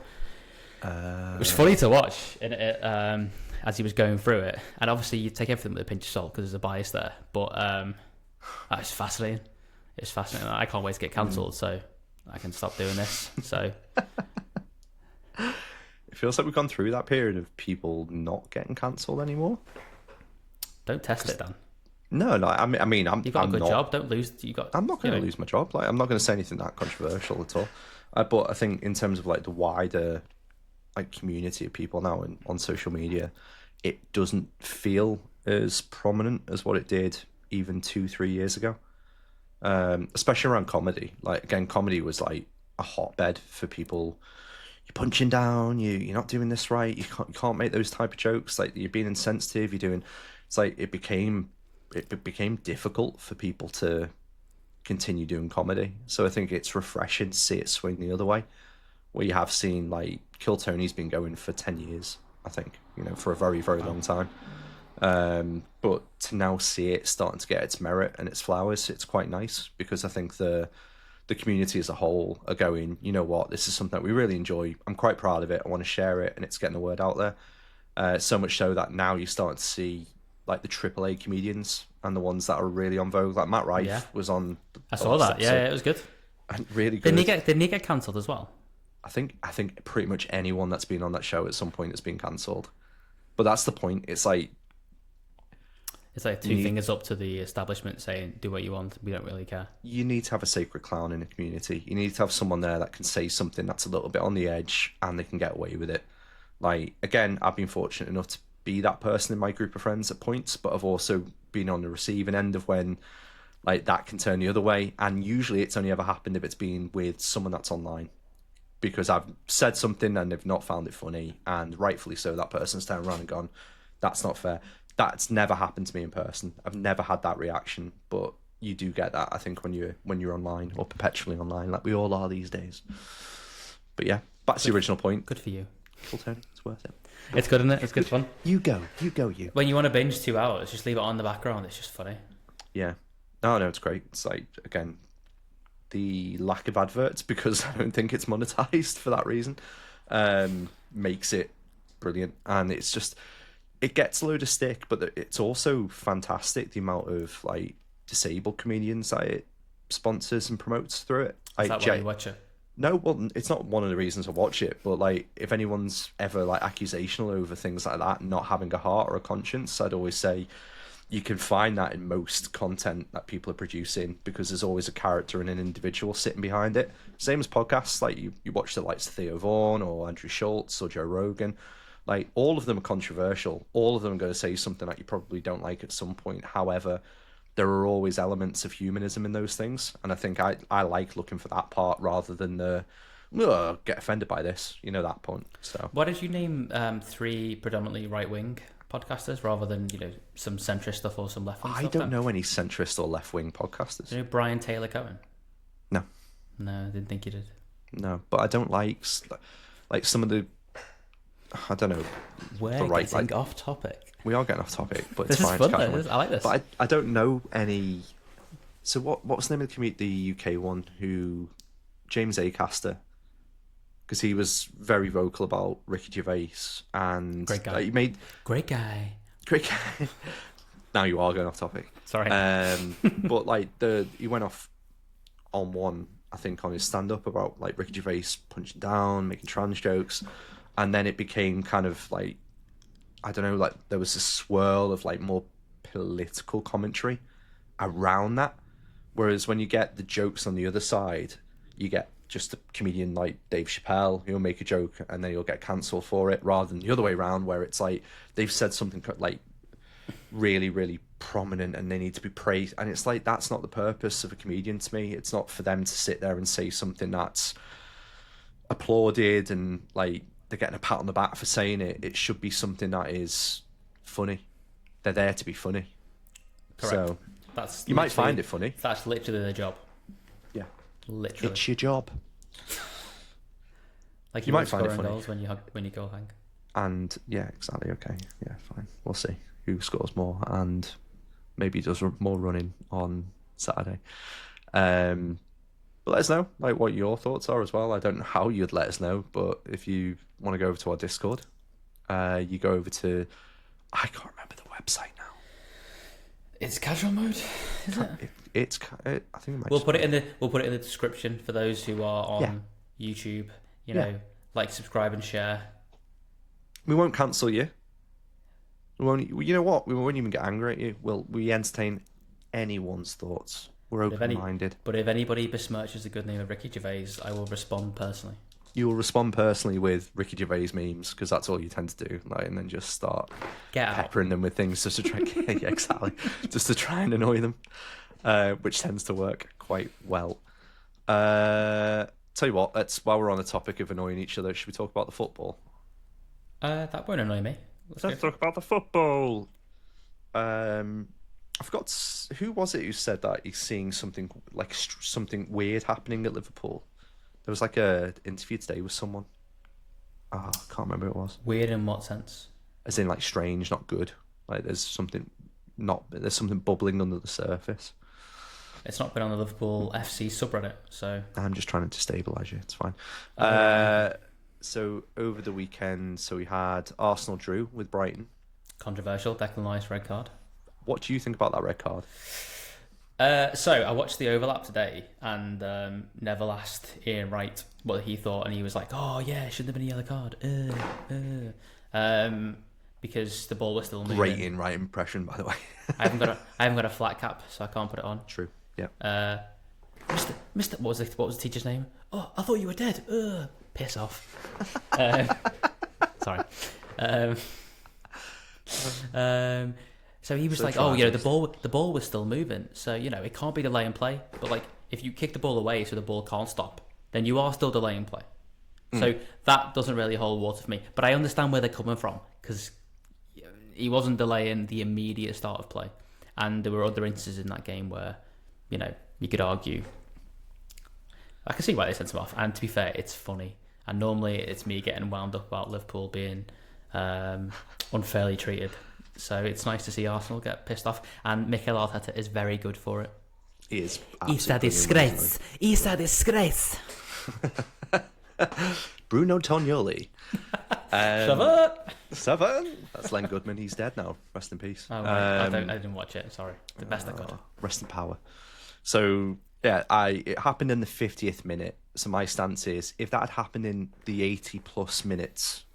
It was funny to watch as he was going through it, and obviously you take everything with a pinch of salt because there's a bias there, but it's fascinating. It's fascinating. I can't wait to get cancelled so I can stop doing this. So it feels like we've gone through that period of people not getting cancelled anymore. Don't test it, Dan. No, I mean, you've got a good job. Don't lose. I'm not going to lose my job. Like, I'm not going to say anything that controversial at all. But I think in terms of like the wider like community of people now on social media, it doesn't feel as prominent as what it did even 2-3 years ago. Especially around comedy. Like, again, comedy was like a hotbed for people. You're punching down. You're not doing this right. You can't make those type of jokes. Like, you're being insensitive. You're doing. It's like it became difficult for people to continue doing comedy. So I think it's refreshing to see it swing the other way, where you have seen like Kill Tony's been going for 10 years, I think, for a very, very long time. But to now see it starting to get its merit and its flowers, it's quite nice, because I think the community as a whole are going, you know what, this is something that we really enjoy. I'm quite proud of it. I want to share it, and it's getting the word out there. So much so that now you're starting to see like the AAA comedians and the ones that are really on vogue. Like Matt Rife was on. I saw that. Yeah, it was good. And really good. Didn't he get cancelled as well? I think pretty much anyone that's been on that show at some point has been cancelled. But that's the point. It's like two fingers up to the establishment saying, do what you want, we don't really care. You need to have a sacred clown in a community. You need to have someone there that can say something that's a little bit on the edge and they can get away with it. Like, again, I've been fortunate enough to be that person in my group of friends at points, but I've also been on the receiving end of when like that can turn the other way. And usually it's only ever happened if it's been with someone that's online, because I've said something and they've not found it funny, and rightfully so, that person's turned around and gone, that's not fair. That's never happened to me in person. I've never had that reaction, but you do get that, I think, when you're online, or perpetually online, like we all are these days. But yeah, back to the original point. Good for you. Cool, Tony. It's worth it. It's good, isn't it? It's good fun. You go. When you want to binge 2 hours, just leave it on the background. It's just funny. Yeah. No, it's great. It's like, again, the lack of adverts, because I don't think it's monetized for that reason, makes it brilliant. And it's just, it gets a load of stick, but it's also fantastic the amount of like disabled comedians that it sponsors and promotes through it. Is Like, that why you watch it? no, well, it's not one of the reasons I watch it, but like if anyone's ever like accusational over things like that, not having a heart or a conscience, I'd always say you can find that in most content that people are producing, because there's always a character and an individual sitting behind it. Same as podcasts, like you watch the likes of Theo Vaughn or Andrew Schultz or Joe Rogan. Like, all of them are controversial. All of them are going to say something that you probably don't like at some point. However, there are always elements of humanism in those things. And I think I like looking for that part rather than the, get offended by this, that point. So Why did you name 3 predominantly right-wing podcasters rather than, some centrist stuff or some left-wing stuff? I don't know any centrist or left-wing podcasters. Do you know Brian Taylor Cohen? No. No, I didn't think you did. No, but I don't like some of the, I don't know. We're right, getting off topic. We are getting off topic, but This it's is fine. fun though. I like this. But I don't know any. So what was the name of the UK one who James Acaster? Because he was very vocal about Ricky Gervais and Great guy. He made Great guy. great guy. Now you are going off topic. Sorry. But like he went off on one, I think, on his stand up about like Ricky Gervais punching down, making trans jokes, and then it became kind of like, I don't know, like there was a swirl of like more political commentary around that. Whereas when you get the jokes on the other side, you get just a comedian like Dave Chappelle who'll make a joke and then he'll get cancelled for it, rather than the other way around where it's like they've said something like really, really prominent and they need to be praised. And it's like, that's not the purpose of a comedian to me. It's not for them to sit there and say something that's applauded and like they're getting a pat on the back for saying it. It should be something that is funny. They're there to be funny. Correct. So That's you might literally- find it funny. That's literally their job. Yeah. Literally. It's your job. Like you might find it scoring funny. goals when you go hang. And yeah, exactly. Okay. Yeah, fine. We'll see who scores more and maybe does more running on Saturday. But let us know like what your thoughts are as well. I don't know how you'd let us know, but if you want to go over to our Discord, you go over to, I can't remember the website now. It's casual mode, is it? I think it might We'll just put it in the description for those who are on YouTube. You know, Yeah. like, subscribe and share. We won't cancel you. We won't. You know what? We won't even get angry at you. We entertain anyone's thoughts. We're open-minded. But if anybody besmirches the good name of Ricky Gervais, I will respond personally. You will respond personally with Ricky Gervais memes because that's all you tend to do, like, and then just start Get out. peppering them with things just to try. Yeah, exactly, just to try and annoy them, which tends to work quite well. Tell you what, while we're on the topic of annoying each other, should we talk about the football? That won't annoy me. Let's talk about the football. I forgot who was it who said that he's seeing something like something weird happening at Liverpool. There was like a interview today with someone. I can't remember who it was. Weird in what sense? As in like strange, not good. Like there's something bubbling under the surface. It's not been on the Liverpool FC subreddit, so I'm just trying to destabilise you. It's fine. So over the weekend, we had Arsenal drew with Brighton. controversial. Declan Rice red card. What do you think about that red card? So I watched the overlap today, and Neville asked Ian Wright what he thought, and he was like, "Oh yeah, shouldn't have been a yellow card." Because the ball was still moving. Great Ian Wright impression, by the way. I haven't got a flat cap, so I can't put it on. True. Yeah. Mister, what was the teacher's name? Oh, I thought you were dead. Piss off. Sorry. So he was So like, "Oh, you know, traumatized. the ball was still moving, so you know it can't be delay and play. But like, if you kick the ball away, so the ball can't stop, then you are still delaying play. So that doesn't really hold water for me. But I understand where they're coming from because he wasn't delaying the immediate start of play, and there were other instances in that game where, you know, you could argue. I can see why they sent him off, and to be fair, it's funny. And normally it's me getting wound up about Liverpool being unfairly treated. So it's nice to see Arsenal get pissed off, and Mikel Arteta is very good for it. He is. It's a absolutely disgrace. It's a disgrace. Bruno Tognoli. Seven. That's Len Goodman. He's dead now. Rest in peace. Oh, right. I didn't watch it. Sorry. The best I could. Rest in power. So yeah, it happened in the 50th minute. So my stance is, if that had happened in the 80 plus minutes,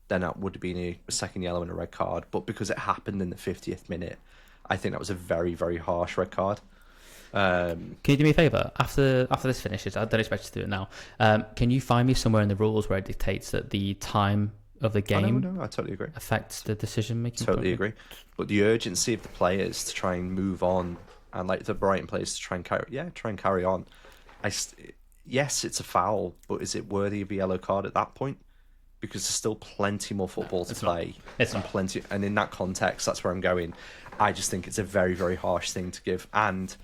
then that would have been a second yellow and a red card. But because it happened in the 50th minute, I think that was a very, very harsh red card. Can you do me a favour? After this finishes, I don't expect you to do it now. Can you find me somewhere in the rules where it dictates that the time of the game No, I totally agree. affects the decision making? Totally agree. But the urgency of the players to try and move on, and like the Brighton players to try and carry on. Yes, it's a foul, but is it worthy of a yellow card at that point? Because there's still plenty more football to play. It's not. Plenty, and in that context, that's where I'm going. I just think it's a very, very harsh thing to give. And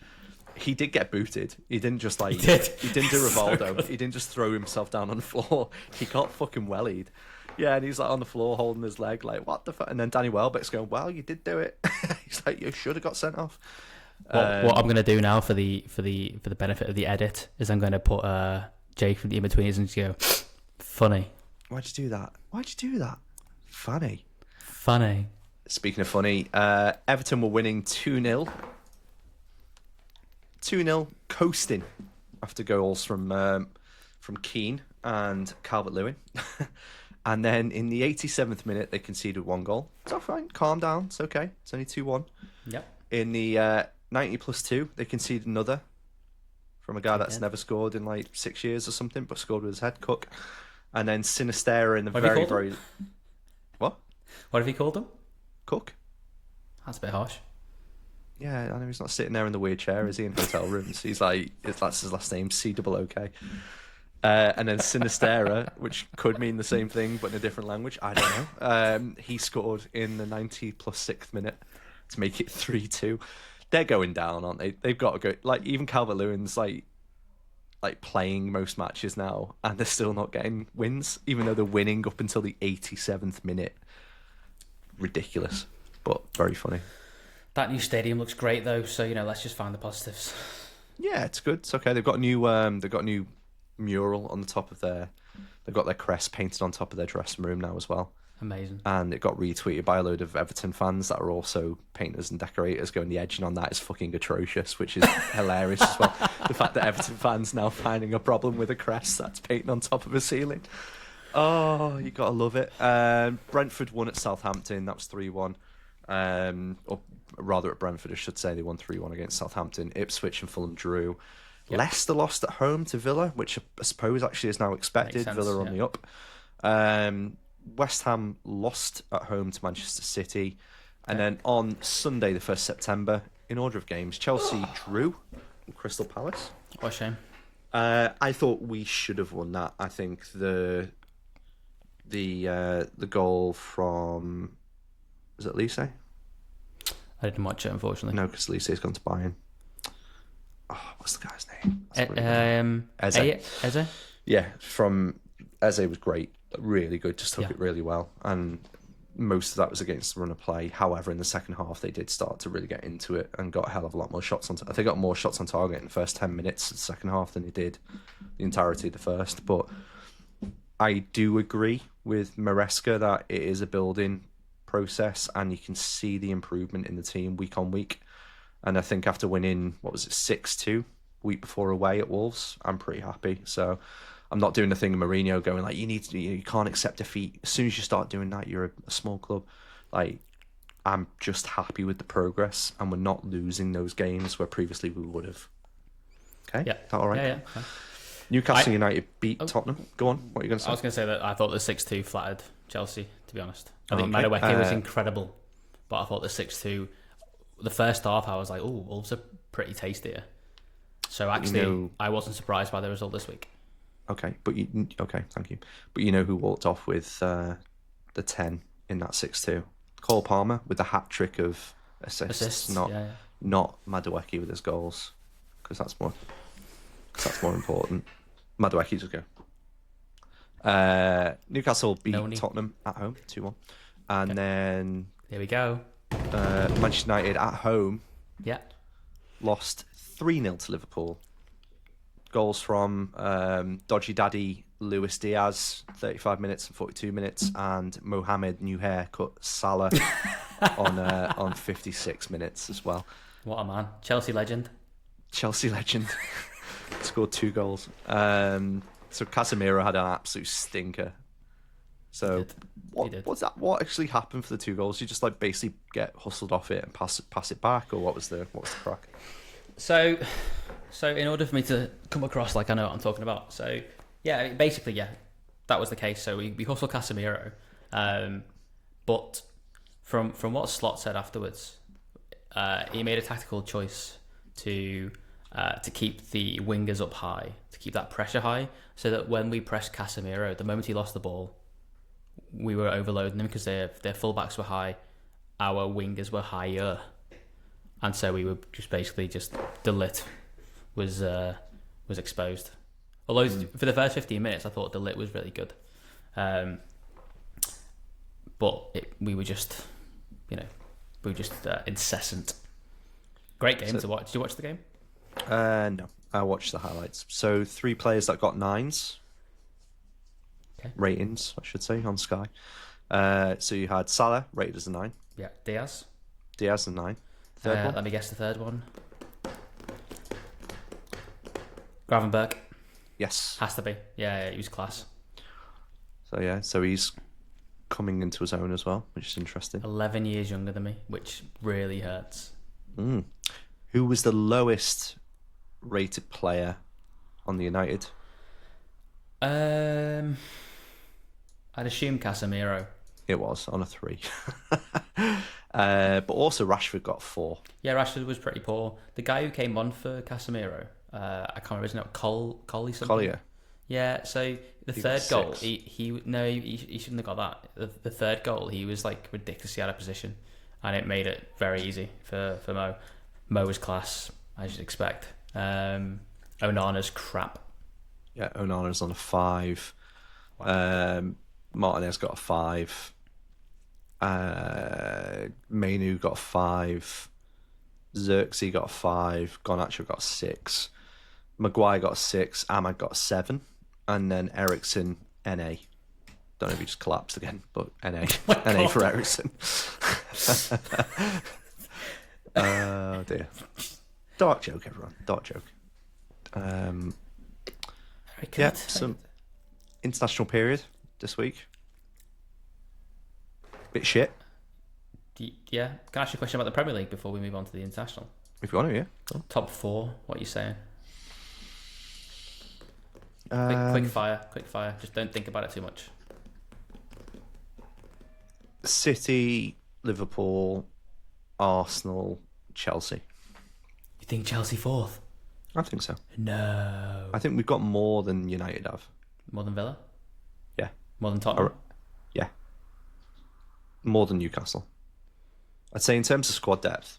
he did get booted. He didn't just like he didn't do Rivaldo. He didn't just throw himself down on the floor. He got fucking wellied. Yeah, and he's like on the floor holding his leg, like what the fuck? And then Danny Welbeck's going, "Well, you did do it." He's like, "You should have got sent off." What I'm going to do now for the benefit of the edit is I'm going to put Jake from the in-betweeners and just go, funny. Why'd you do that? Funny. Speaking of funny, Everton were winning 2-0. 2-0, coasting after goals from Keane and Calvert-Lewin. And then in the 87th minute, they conceded 1 goal. It's all fine. Calm down. It's okay. It's only 2-1. Yep. In the 90 plus 2, they conceded another from a guy that's never scored in like 6 years or something, but scored with his head, Cook. And then Sinistera in the very... What? What have you called him? Cook. That's a bit harsh. Yeah, I know he's not sitting there in the weird chair, is he, in hotel rooms? He's like, that's his last name, C-O-O-K. And then Sinistera, which could mean the same thing, but in a different language. I don't know. He scored in the 90 plus 6th minute to make it 3-2. They're going down, aren't they? They've got to go. Like, even Calvert-Lewin's like playing most matches now, and they're still not getting wins, even though they're winning up until the 87th minute. Ridiculous, but very funny. That new stadium looks great though, so let's just find the positives. Yeah, it's good. It's okay. They've got a new mural on the top of they've got their crest painted on top of their dressing room now as well. Amazing. And it got retweeted by a load of Everton fans that are also painters and decorators, going, the edging on that is fucking atrocious, which is hilarious as well. The fact that Everton fans now finding a problem with a crest that's painted on top of a ceiling. Oh, you gotta love it. Brentford won at Southampton. That was 3-1. Or rather at Brentford, I should say. They won 3-1 against Southampton. Ipswich and Fulham drew. Yep. Leicester lost at home to Villa, which I suppose actually is now expected. Villa on the up. West Ham lost at home to Manchester City. And then on Sunday, the 1st September, in order of games, Chelsea drew Crystal Palace. What a shame. I thought we should have won that. I think the goal from... Was it Lise? I didn't watch it, unfortunately. No, because Lise's gone to Bayern. Oh, what's the guy's name? Eze? Yeah, from Eze was great. Really good, just took it really well. And most of that was against the run of play. However, in the second half, they did start to really get into it and got a hell of a lot more shots on. They got more shots on target in the first 10 minutes of the second half than they did the entirety of the first. But I do agree with Maresca that it is a building process, and you can see the improvement in the team week on week. And I think after winning, 6-2 week before away at Wolves, I'm pretty happy. So I'm not doing the thing of Mourinho going like, you can't accept defeat. As soon as you start doing that, you're a small club. Like, I'm just happy with the progress, and we're not losing those games where previously we would have. Okay? Yeah. Is that all right? Yeah. Newcastle United beat Tottenham. Go on. What are you going to say? I was going to say that I thought the 6-2 flattered Chelsea, to be honest. I think Madueke was incredible, but I thought the 6-2... The first half, I was like, "Oh, Wolves are pretty tasty here." So actually, I wasn't surprised by the result this week. Okay, thank you. But you know who walked off with the 10 in that 6-2? Cole Palmer with the hat trick of assists. Not Madueke with his goals, because that's more important. Madueke, just go. Newcastle beat Tottenham at home 2-1, and then here we go. Manchester United at home lost 3-0 to Liverpool. Goals from Dodgy Daddy Luis Diaz, 35 minutes and 42 minutes, and Mohamed new haircut Salah on 56 minutes as well. What a man. Chelsea legend. Chelsea legend. Scored 2 goals. So Casemiro had an absolute stinker. So He did. what's that? What actually happened for the 2 goals? You just like basically get hustled off it and pass it back, or what was the crack? So in order for me to come across like I know what I'm talking about, so yeah, basically, yeah, that was the case. So we hustled Casemiro, but from what Slot said afterwards, he made a tactical choice to keep the wingers up high, to keep that pressure high, so that when we pressed Casemiro, the moment he lost the ball, we were overloading them because their fullbacks were high, our wingers were higher, and so we were just basically the lit was exposed. Although for the first 15 minutes, I thought the lit was really good, but we were just incessant. Great game to watch. Did you watch the game? No, I watched the highlights. So 3 players that got 9s. Okay. Ratings, I should say, on Sky. So you had Salah rated as a 9. Yeah, Diaz. Diaz a 9. Third one. Let me guess the third one. Gravenberg. Yes. Has to be. Yeah, he was class. So he's coming into his own as well, which is interesting. 11 years younger than me, which really hurts. Who was the lowest rated player on the United? I'd assume Casemiro. It was on a 3. But also Rashford got 4. Yeah, Rashford was pretty poor. The guy who came on for Casemiro, I can't remember his name, Coley something. Collier. Yeah, so the He third got goal, 6. he shouldn't have got that. The third goal, he was like ridiculously out of position, and it made it very easy for Mo. Mo was class, as you'd expect. Onana's crap. Yeah, Onana's on a 5. Martinez got a 5. Mainu got a 5. Xerxes got a 5. Garnacho got a 6. Maguire got a 6. Ahmad got a 7. And then Ericsson, NA. Don't know if he just collapsed again, but NA. NA for Ericsson. Oh dear. Dark joke, everyone. Dark joke. Very good. Yeah, some international period this week. Bit shit. Yeah, can I ask you a question about the Premier League before we move on to the international? If you want to, yeah. Go on. Top 4, what are you saying? Quick fire. Just don't think about it too much. City, Liverpool, Arsenal, Chelsea. You think Chelsea 4th? I think so. No. I think we've got more than United have. More than Villa? Yeah. More than Tottenham? Yeah. More than Newcastle. I'd say in terms of squad depth.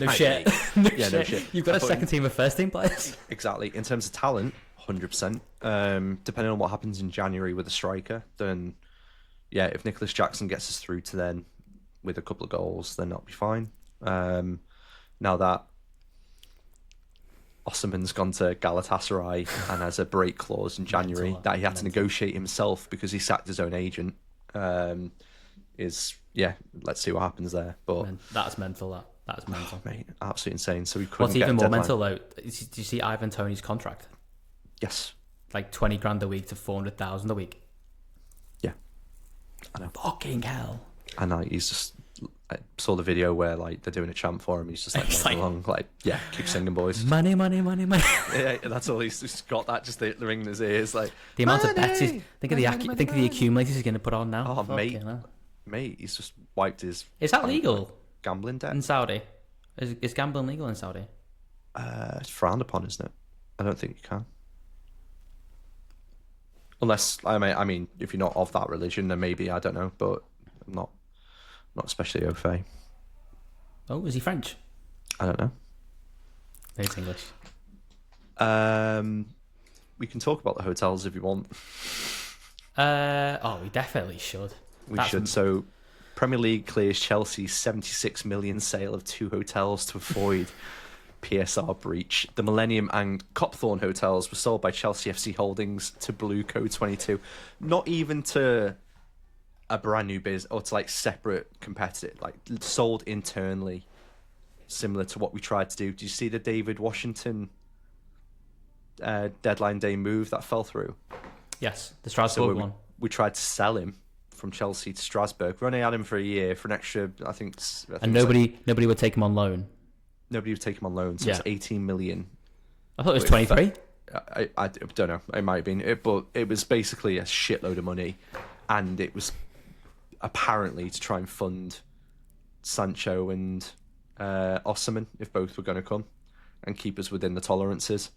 No shit. No shit. You've got a second team of first team players? Exactly. In terms of talent, 100%. Depending on what happens in January with a striker, then yeah, if Nicholas Jackson gets us through to then with a couple of goals, then that'll be fine. Now that Osimhen's gone to Galatasaray and has a break clause in January that he had to negotiate himself because he sacked his own agent, let's see what happens there. But that's mental. That's mental, mate, absolutely insane. So we couldn't. What's get even a more deadline. mental though? Did you see Ivan Toney's contract? Yes. Like 20 grand a week to 400,000 a week. Yeah. I know. Fucking hell. And he's just. I saw the video where like they're doing a chant for him. He's just like moving along, like keep singing, boys. Money, money, money, money. Yeah, that's all. He's just got that just the ring in his ears, like the amount of bets. money, Think of the accumulators he's going to put on now. Oh, Fucking mate, he's just wiped his. Is that legal Gambling debt in Saudi? Is gambling legal in Saudi? It's frowned upon, isn't it? I don't think you can. Unless I mean, if you're not of that religion, then maybe I don't know, but I'm not especially au fait. Oh, is he French? I don't know. Maybe it's English. We can talk about the hotels if you want. We definitely should. We should. So, Premier League clears Chelsea's 76 million sale of 2 hotels to avoid PSR breach. The Millennium and Copthorne hotels were sold by Chelsea FC Holdings to Blue Code 22. Not even to a brand new biz or to like separate competitor, like sold internally, similar to what we tried to do. Do you see the David Washington deadline day move that fell through? Yes, the Strasbourg one. We tried to sell him from Chelsea to Strasbourg. We only had him for a year for an extra, I think and nobody would take him on loan. Nobody would take him on loan, so it's 18 million. I thought it was 23. I don't know. It might have been, but it was basically a shitload of money, and it was apparently to try and fund Sancho and Osimhen if both were going to come and keep us within the tolerances.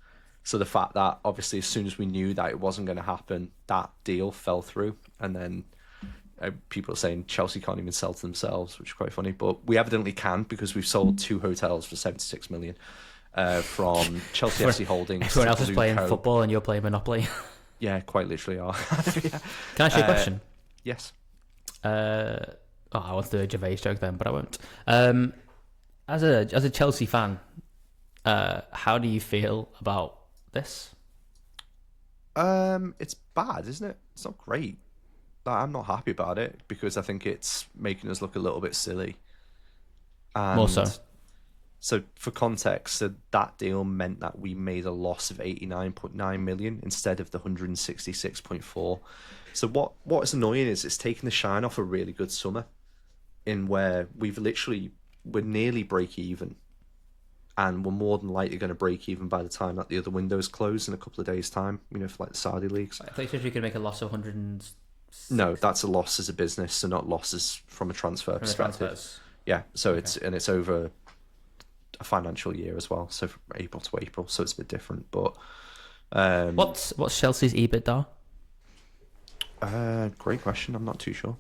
So the fact that obviously as soon as we knew that it wasn't going to happen, that deal fell through, and then people are saying Chelsea can't even sell to themselves, which is quite funny. But we evidently can, because we've sold 2 hotels for 76 million from Chelsea FC Holdings. Everyone else is playing football and you're playing Monopoly. Yeah, quite literally are. Yeah. Can I ask you a question? Yes. I want to do a Gervais joke then, but I won't. As a Chelsea fan, how do you feel about this? It's bad, isn't it? It's not great. I'm not happy about it because I think it's making us look a little bit silly. And more so. So for context, that deal meant that we made a loss of 89.9 million instead of the 166.4. So what is annoying is it's taken the shine off a really good summer, in where we're nearly break even, and we're more than likely going to break even by the time that the other window's closed in a couple of days' time. You know, for like the Saudi leagues. I thought you said you could make a loss of 100. No, that's a loss as a business, so not losses from a transfer perspective. Yeah, so okay. It's over a financial year as well, so from April to April, so it's a bit different. But what's Chelsea's EBITDA? Great question. I'm not too sure.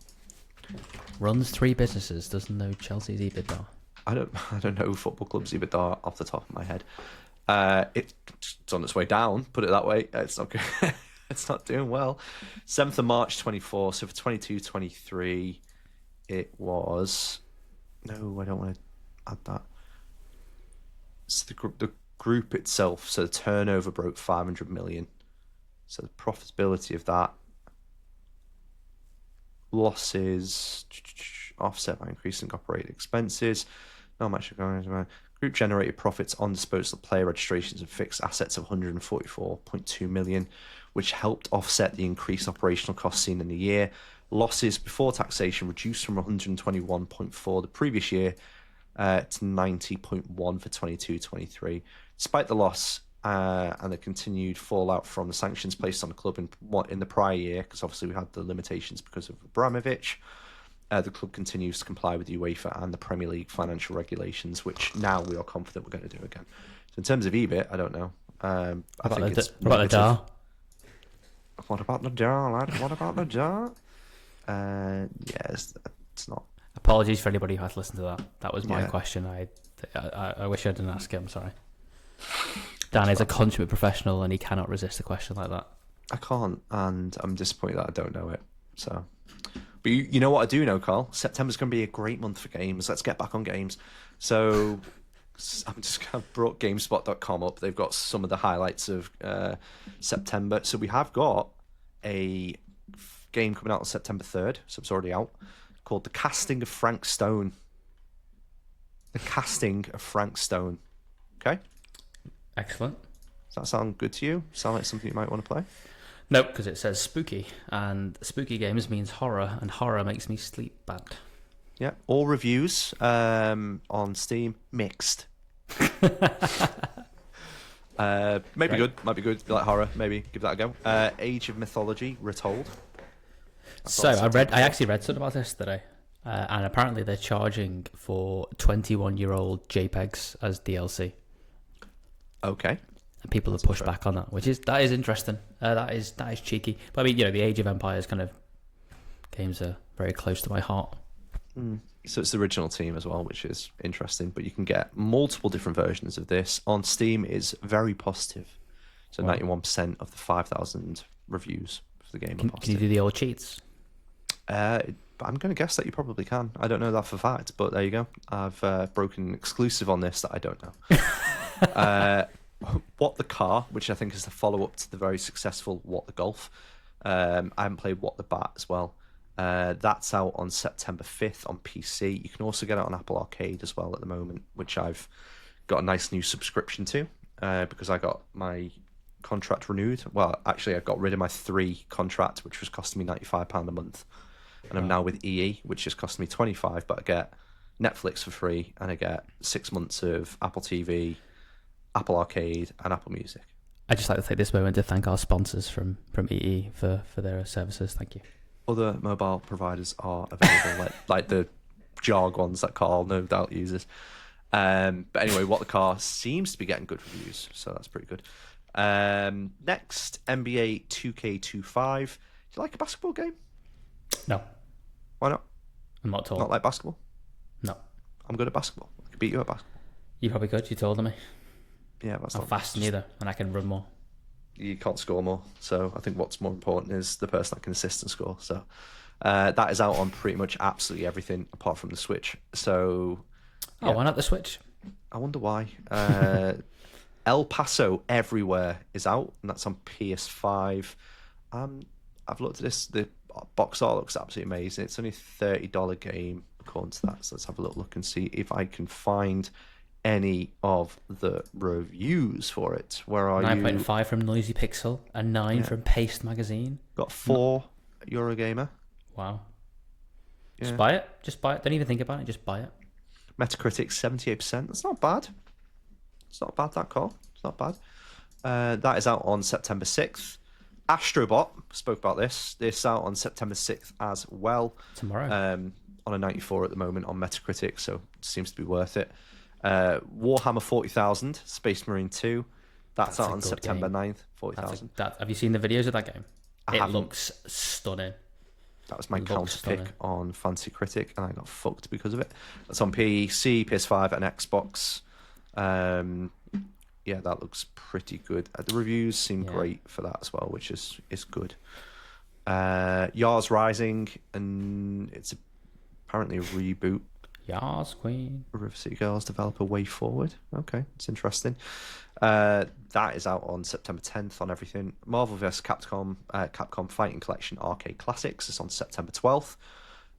Runs 3 businesses, doesn't know Chelsea's EBITDA. I don't know football clubs EBITDA off the top of my head. It's on its way down. Put it that way. It's not good. It's not doing well. 7th of March 24. So for 22-23, it was. No, I don't want to add that. So the group itself. So the turnover broke 500 million. So the profitability of that. Losses offset by increasing operating expenses. Not much going on. Group generated profits on disposal of player registrations and fixed assets of 144.2 million, which helped offset the increased operational costs seen in the year. Losses before taxation reduced from 121.4 the previous year to 90.1 for 22-23. Despite the loss and the continued fallout from the sanctions placed on the club in the prior year, because obviously we had the limitations because of Abramovich, the club continues to comply with UEFA and the Premier League financial regulations, which now we are confident we're going to do again. So in terms of EBIT, I don't know. I think it's what about the jar? What about the jar, lad? What about the jar? Yes, it's not. Apologies for anybody who had to listen to that. That was my question. I wish I didn't ask him. Sorry. Dan is a consummate professional and he cannot resist a question like that. I can't, and I'm disappointed that I don't know it. So, but you know what I do know, Carl? September's going to be a great month for games. Let's get back on games. So I've brought GameSpot.com up. They've got some of the highlights of September. So we have got a game coming out on September 3rd, so it's already out, called The Casting of Frank Stone. The Casting of Frank Stone. Okay? Excellent. Does that sound good to you? Sound like something you might want to play? Nope, because it says spooky, and spooky games means horror, and horror makes me sleep bad. Yeah, all reviews on Steam mixed. Maybe good, might be good. If you like horror, maybe give that a go. Age of Mythology Retold. So I actually read something about this today, and apparently they're charging for 21-year-old JPEGs as DLC. Okay. And people have pushed back on that, that is interesting. That is cheeky. But I mean, the Age of Empires kind of games are very close to my heart. So it's the original team as well, which is interesting. But you can get multiple different versions of this on Steam. Is very positive. So 91% of the 5,000 reviews for the game are positive. Can you do the old cheats? I'm going to guess that you probably can. I don't know that for fact, but there you go. I've broken an exclusive on this that I don't know. What the Car, which I think is the follow-up to the very successful What the Golf. I haven't played What the Bat as well. That's out on September 5th on PC. You can also get it on Apple Arcade as well at the moment, which I've got a nice new subscription to because I got my contract renewed. Well, actually, I got rid of my 3 contract, which was costing me £95 a month. And I'm now with EE, which is costing me £25, but I get Netflix for free and I get 6 months of Apple TV, Apple Arcade, and Apple Music. I'd just like to take this moment to thank our sponsors from EE for their services. Thank you. Other mobile providers are available, like the JARG ones that Carl no doubt uses. But anyway, What the Car seems to be getting good reviews, so that's pretty good. Next, NBA 2K25. Do you like a basketball game? No, Why not? I'm not told. Not like basketball? No. I'm good at basketball. I could beat you at basketball. You probably could. You told me. Yeah, that's I'm not faster than either, and I can run more. You can't score more. So I think what's more important is the person that can assist and score. So that is out on pretty much absolutely everything apart from the Switch. So Oh, why not the Switch? I wonder why. El Paso Everywhere is out, and that's on PS5. I've looked at this. The box art looks absolutely amazing. It's only a $30 game according to that. So let's have a little look and see if I can find any of the reviews for it. Where are 9.5 from Noisy Pixel and 9 from Paste Magazine. Got 4 Eurogamer. Wow. Yeah. Just buy it. Just buy it. Don't even think about it. Just buy it. Metacritic 78%. That's not bad. It's not bad, that call. It's not bad. That is out on September 6th. Astrobot, spoke about this. This is out on September 6th as well. Tomorrow. On a 94 at the moment on Metacritic, so it seems to be worth it. Warhammer 40,000, Space Marine 2. That's out on September 9th, 40,000. Have you seen the videos of that game? I It haven't. looks stunning. That was my Looks counter pick stunning. on Fantasy Critic, and I got fucked because of it. That's on PC, PS5, and Xbox. Yeah, that looks pretty good. The reviews seem great for that as well, which is good. Yars Rising, and it's apparently a reboot. Yas, Queen. River City Girls developer Way Forward. Okay, it's interesting. That is out on September 10th on everything. Marvel vs. Capcom Fighting Collection Arcade Classics is on September 12th.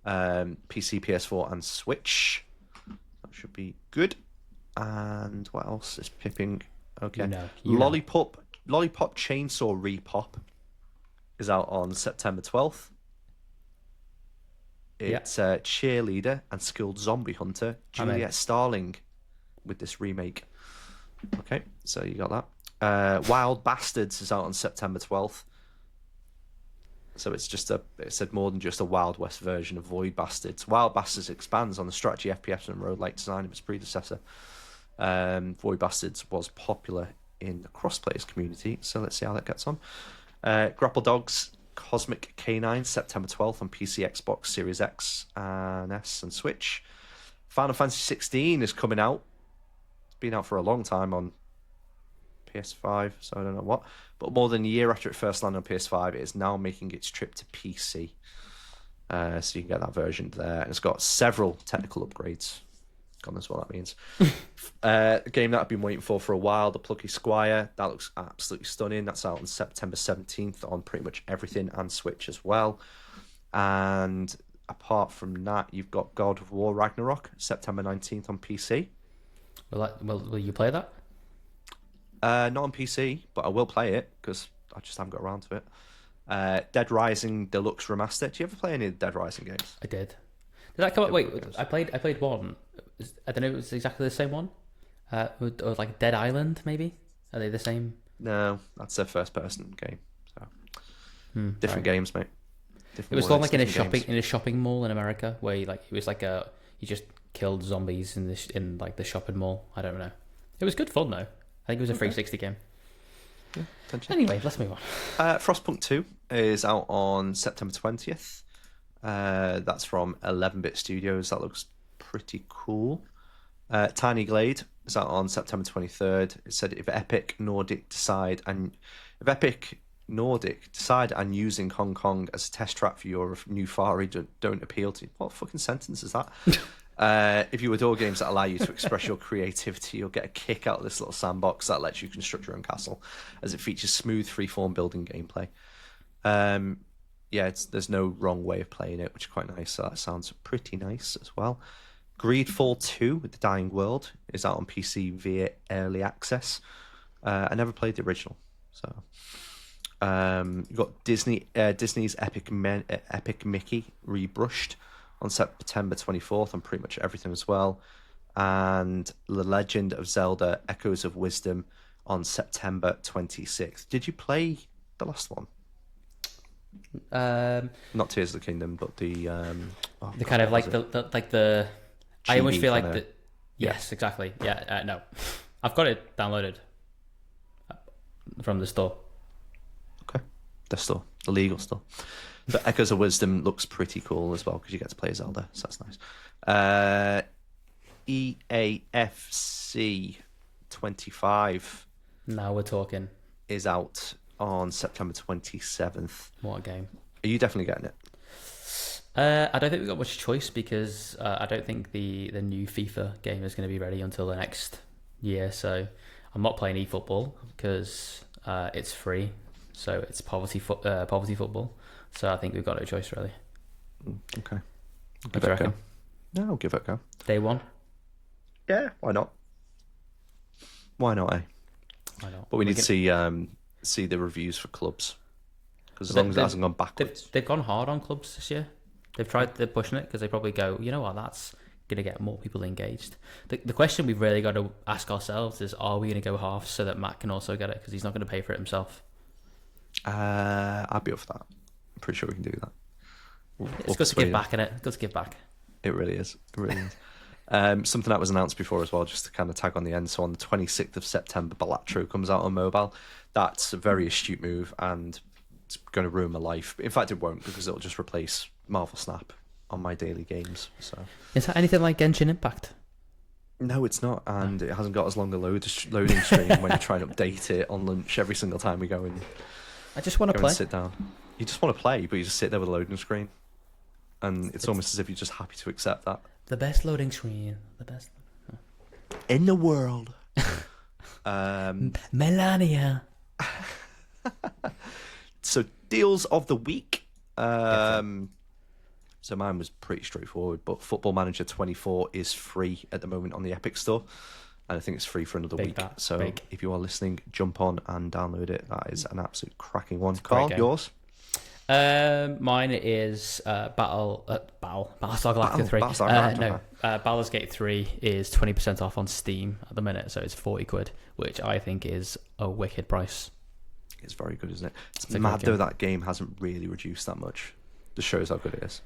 PC, PS4, and Switch. That should be good. And what else is pipping? Okay. Lollipop Chainsaw Repop is out on September 12th. It's cheerleader and skilled zombie hunter Juliet Starling with this remake. Okay, so you got that. Wild Bastards is out on September 12th. So it's said more than just a Wild West version of Void Bastards. Wild Bastards expands on the strategy FPS and roguelike design of its predecessor. Void Bastards was popular in the cross-players community, so let's see how that gets on. Grapple Dogs Cosmic Canine, September 12th on PC, Xbox Series X and S and Switch. Final Fantasy 16 is coming out. It's been out for a long time on PS5, so I don't know what. But more than a year after it first landed on PS5, it is now making its trip to PC. So you can get that version there. And it's got several technical upgrades. God knows what that means. A game that I've been waiting for a while, The Plucky Squire. That looks absolutely stunning. That's out on September 17th on pretty much everything and Switch as well. And apart from that, you've got God of War Ragnarok, September 19th on PC. Will you play that? Not on PC, but I will play it because I just haven't got around to it. Dead Rising Deluxe Remaster. Do you ever play any of the Dead Rising games? I did. Did that come up? Wait, I played one. I don't know if it was exactly the same one. Or like Dead Island, maybe? Are they the same? No, that's their first person game. So different games, mate. It was one like in a shopping mall in America where you just killed zombies in like the shopping mall. I don't know. It was good fun though. I think it was a 360 game. Yeah, anyway, let's move on. Frostpunk 2 is out on September 20th. That's from 11-Bit Studios. That looks pretty cool. Tiny Glade is out on September 23rd. It said if Epic Nordic decide and using Hong Kong as a test track for your new Fari don't appeal to you. What fucking sentence is that? If you adore games that allow you to express your creativity, you'll get a kick out of this little sandbox that lets you construct your own castle, as it features smooth freeform building gameplay. Yeah, there's no wrong way of playing it, which is quite nice. So that sounds pretty nice as well. Greedfall 2, The Dying World, is out on PC via early access. I never played the original, so you've got Disney's Epic Mickey rebrushed on September 24th on pretty much everything as well, and The Legend of Zelda: Echoes of Wisdom on September 26th. Did you play the last one? Not Tears of the Kingdom, but the kind of like the I always feel like kinda- the yes, exactly. Yeah, no, I've got it downloaded from the store. Okay, the store, the legal store. But Echoes of Wisdom looks pretty cool as well because you get to play Zelda, so that's nice. EAFC 25 Now we're talking. is out on September 27th. What a game! Are you definitely getting it? I don't think we've got much choice because I don't think the new FIFA game is going to be ready until the next year. So I'm not playing eFootball because it's free. So it's poverty football. So I think we've got no choice really. Okay. What do you reckon? No, I'll give it a go. Day one? Yeah, why not? Why not, eh? Why not? But we need to see the reviews for clubs. Because as long as it hasn't gone backwards. They've gone hard on clubs this year. They're pushing it because they probably go, you know what, that's going to get more people engaged. The question we've really got to ask ourselves is, are we going to go half so that Matt can also get it? Because he's not going to pay for it himself. I'd be up for that. I'm pretty sure we can do that. It's good to give back, innit? Good to give back. It really is. It really is. Something that was announced before as well, just to kind of tag on the end. So on the 26th of September, Balatro comes out on mobile. That's a very astute move, and it's going to ruin my life. In fact, it won't, because it'll just replace Marvel Snap on my daily games. So is that anything like Genshin Impact? no, it's not, and it hasn't got as long a loading screen when you try and update it on lunch every single time we go and I just want to play. sit down. You just want to play, but you just sit there with a loading screen, and it's almost as if you're just happy to accept that. The best loading screen. The best. In the world. Melania. So deals of the week. So mine was pretty straightforward, but Football Manager 24 is free at the moment on the Epic Store, and I think it's free for another week. So if you are listening, jump on and download it. That is an absolute cracking one. Carl, yours? Mine is Battlestar Galactica 3. Baldur's Gate 3 is 20% off on Steam at the minute, so it's 40 quid, which I think is a wicked price. It's very good, isn't it? It's mad though that game hasn't really reduced that much. Just shows how good it is.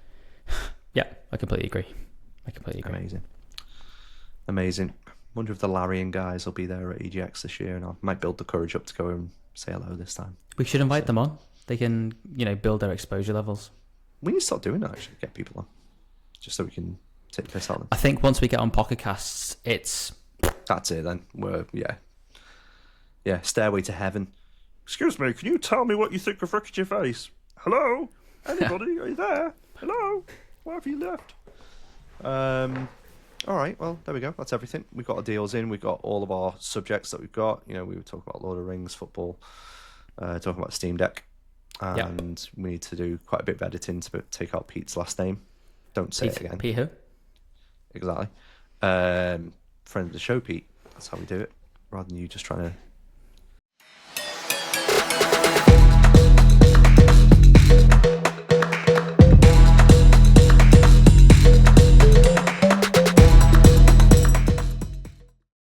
Yeah, I completely agree. Amazing. Wonder if the Larian guys will be there at EGX this year, and I might build the courage up to go and say hello this time. We should invite them on. They can, build their exposure levels. We need to start doing that, actually, get people on. Just so we can take the piss out of them. I think once we get on Pocket Casts, it's... That's it then. Yeah, Stairway to Heaven. Excuse me, can you tell me what you think of Ricky Gervais? Hello? Anybody? Are you there? Hello? Why have you left? All right, well, there we go. That's everything. We've got our deals in. We've got all of our subjects that we've got. We were talking about Lord of the Rings, football, talking about Steam Deck. And we need to do quite a bit of editing to take out Pete's last name. Don't say it again. Pete who? Exactly. Friend of the show, Pete. That's how we do it. Rather than you just trying to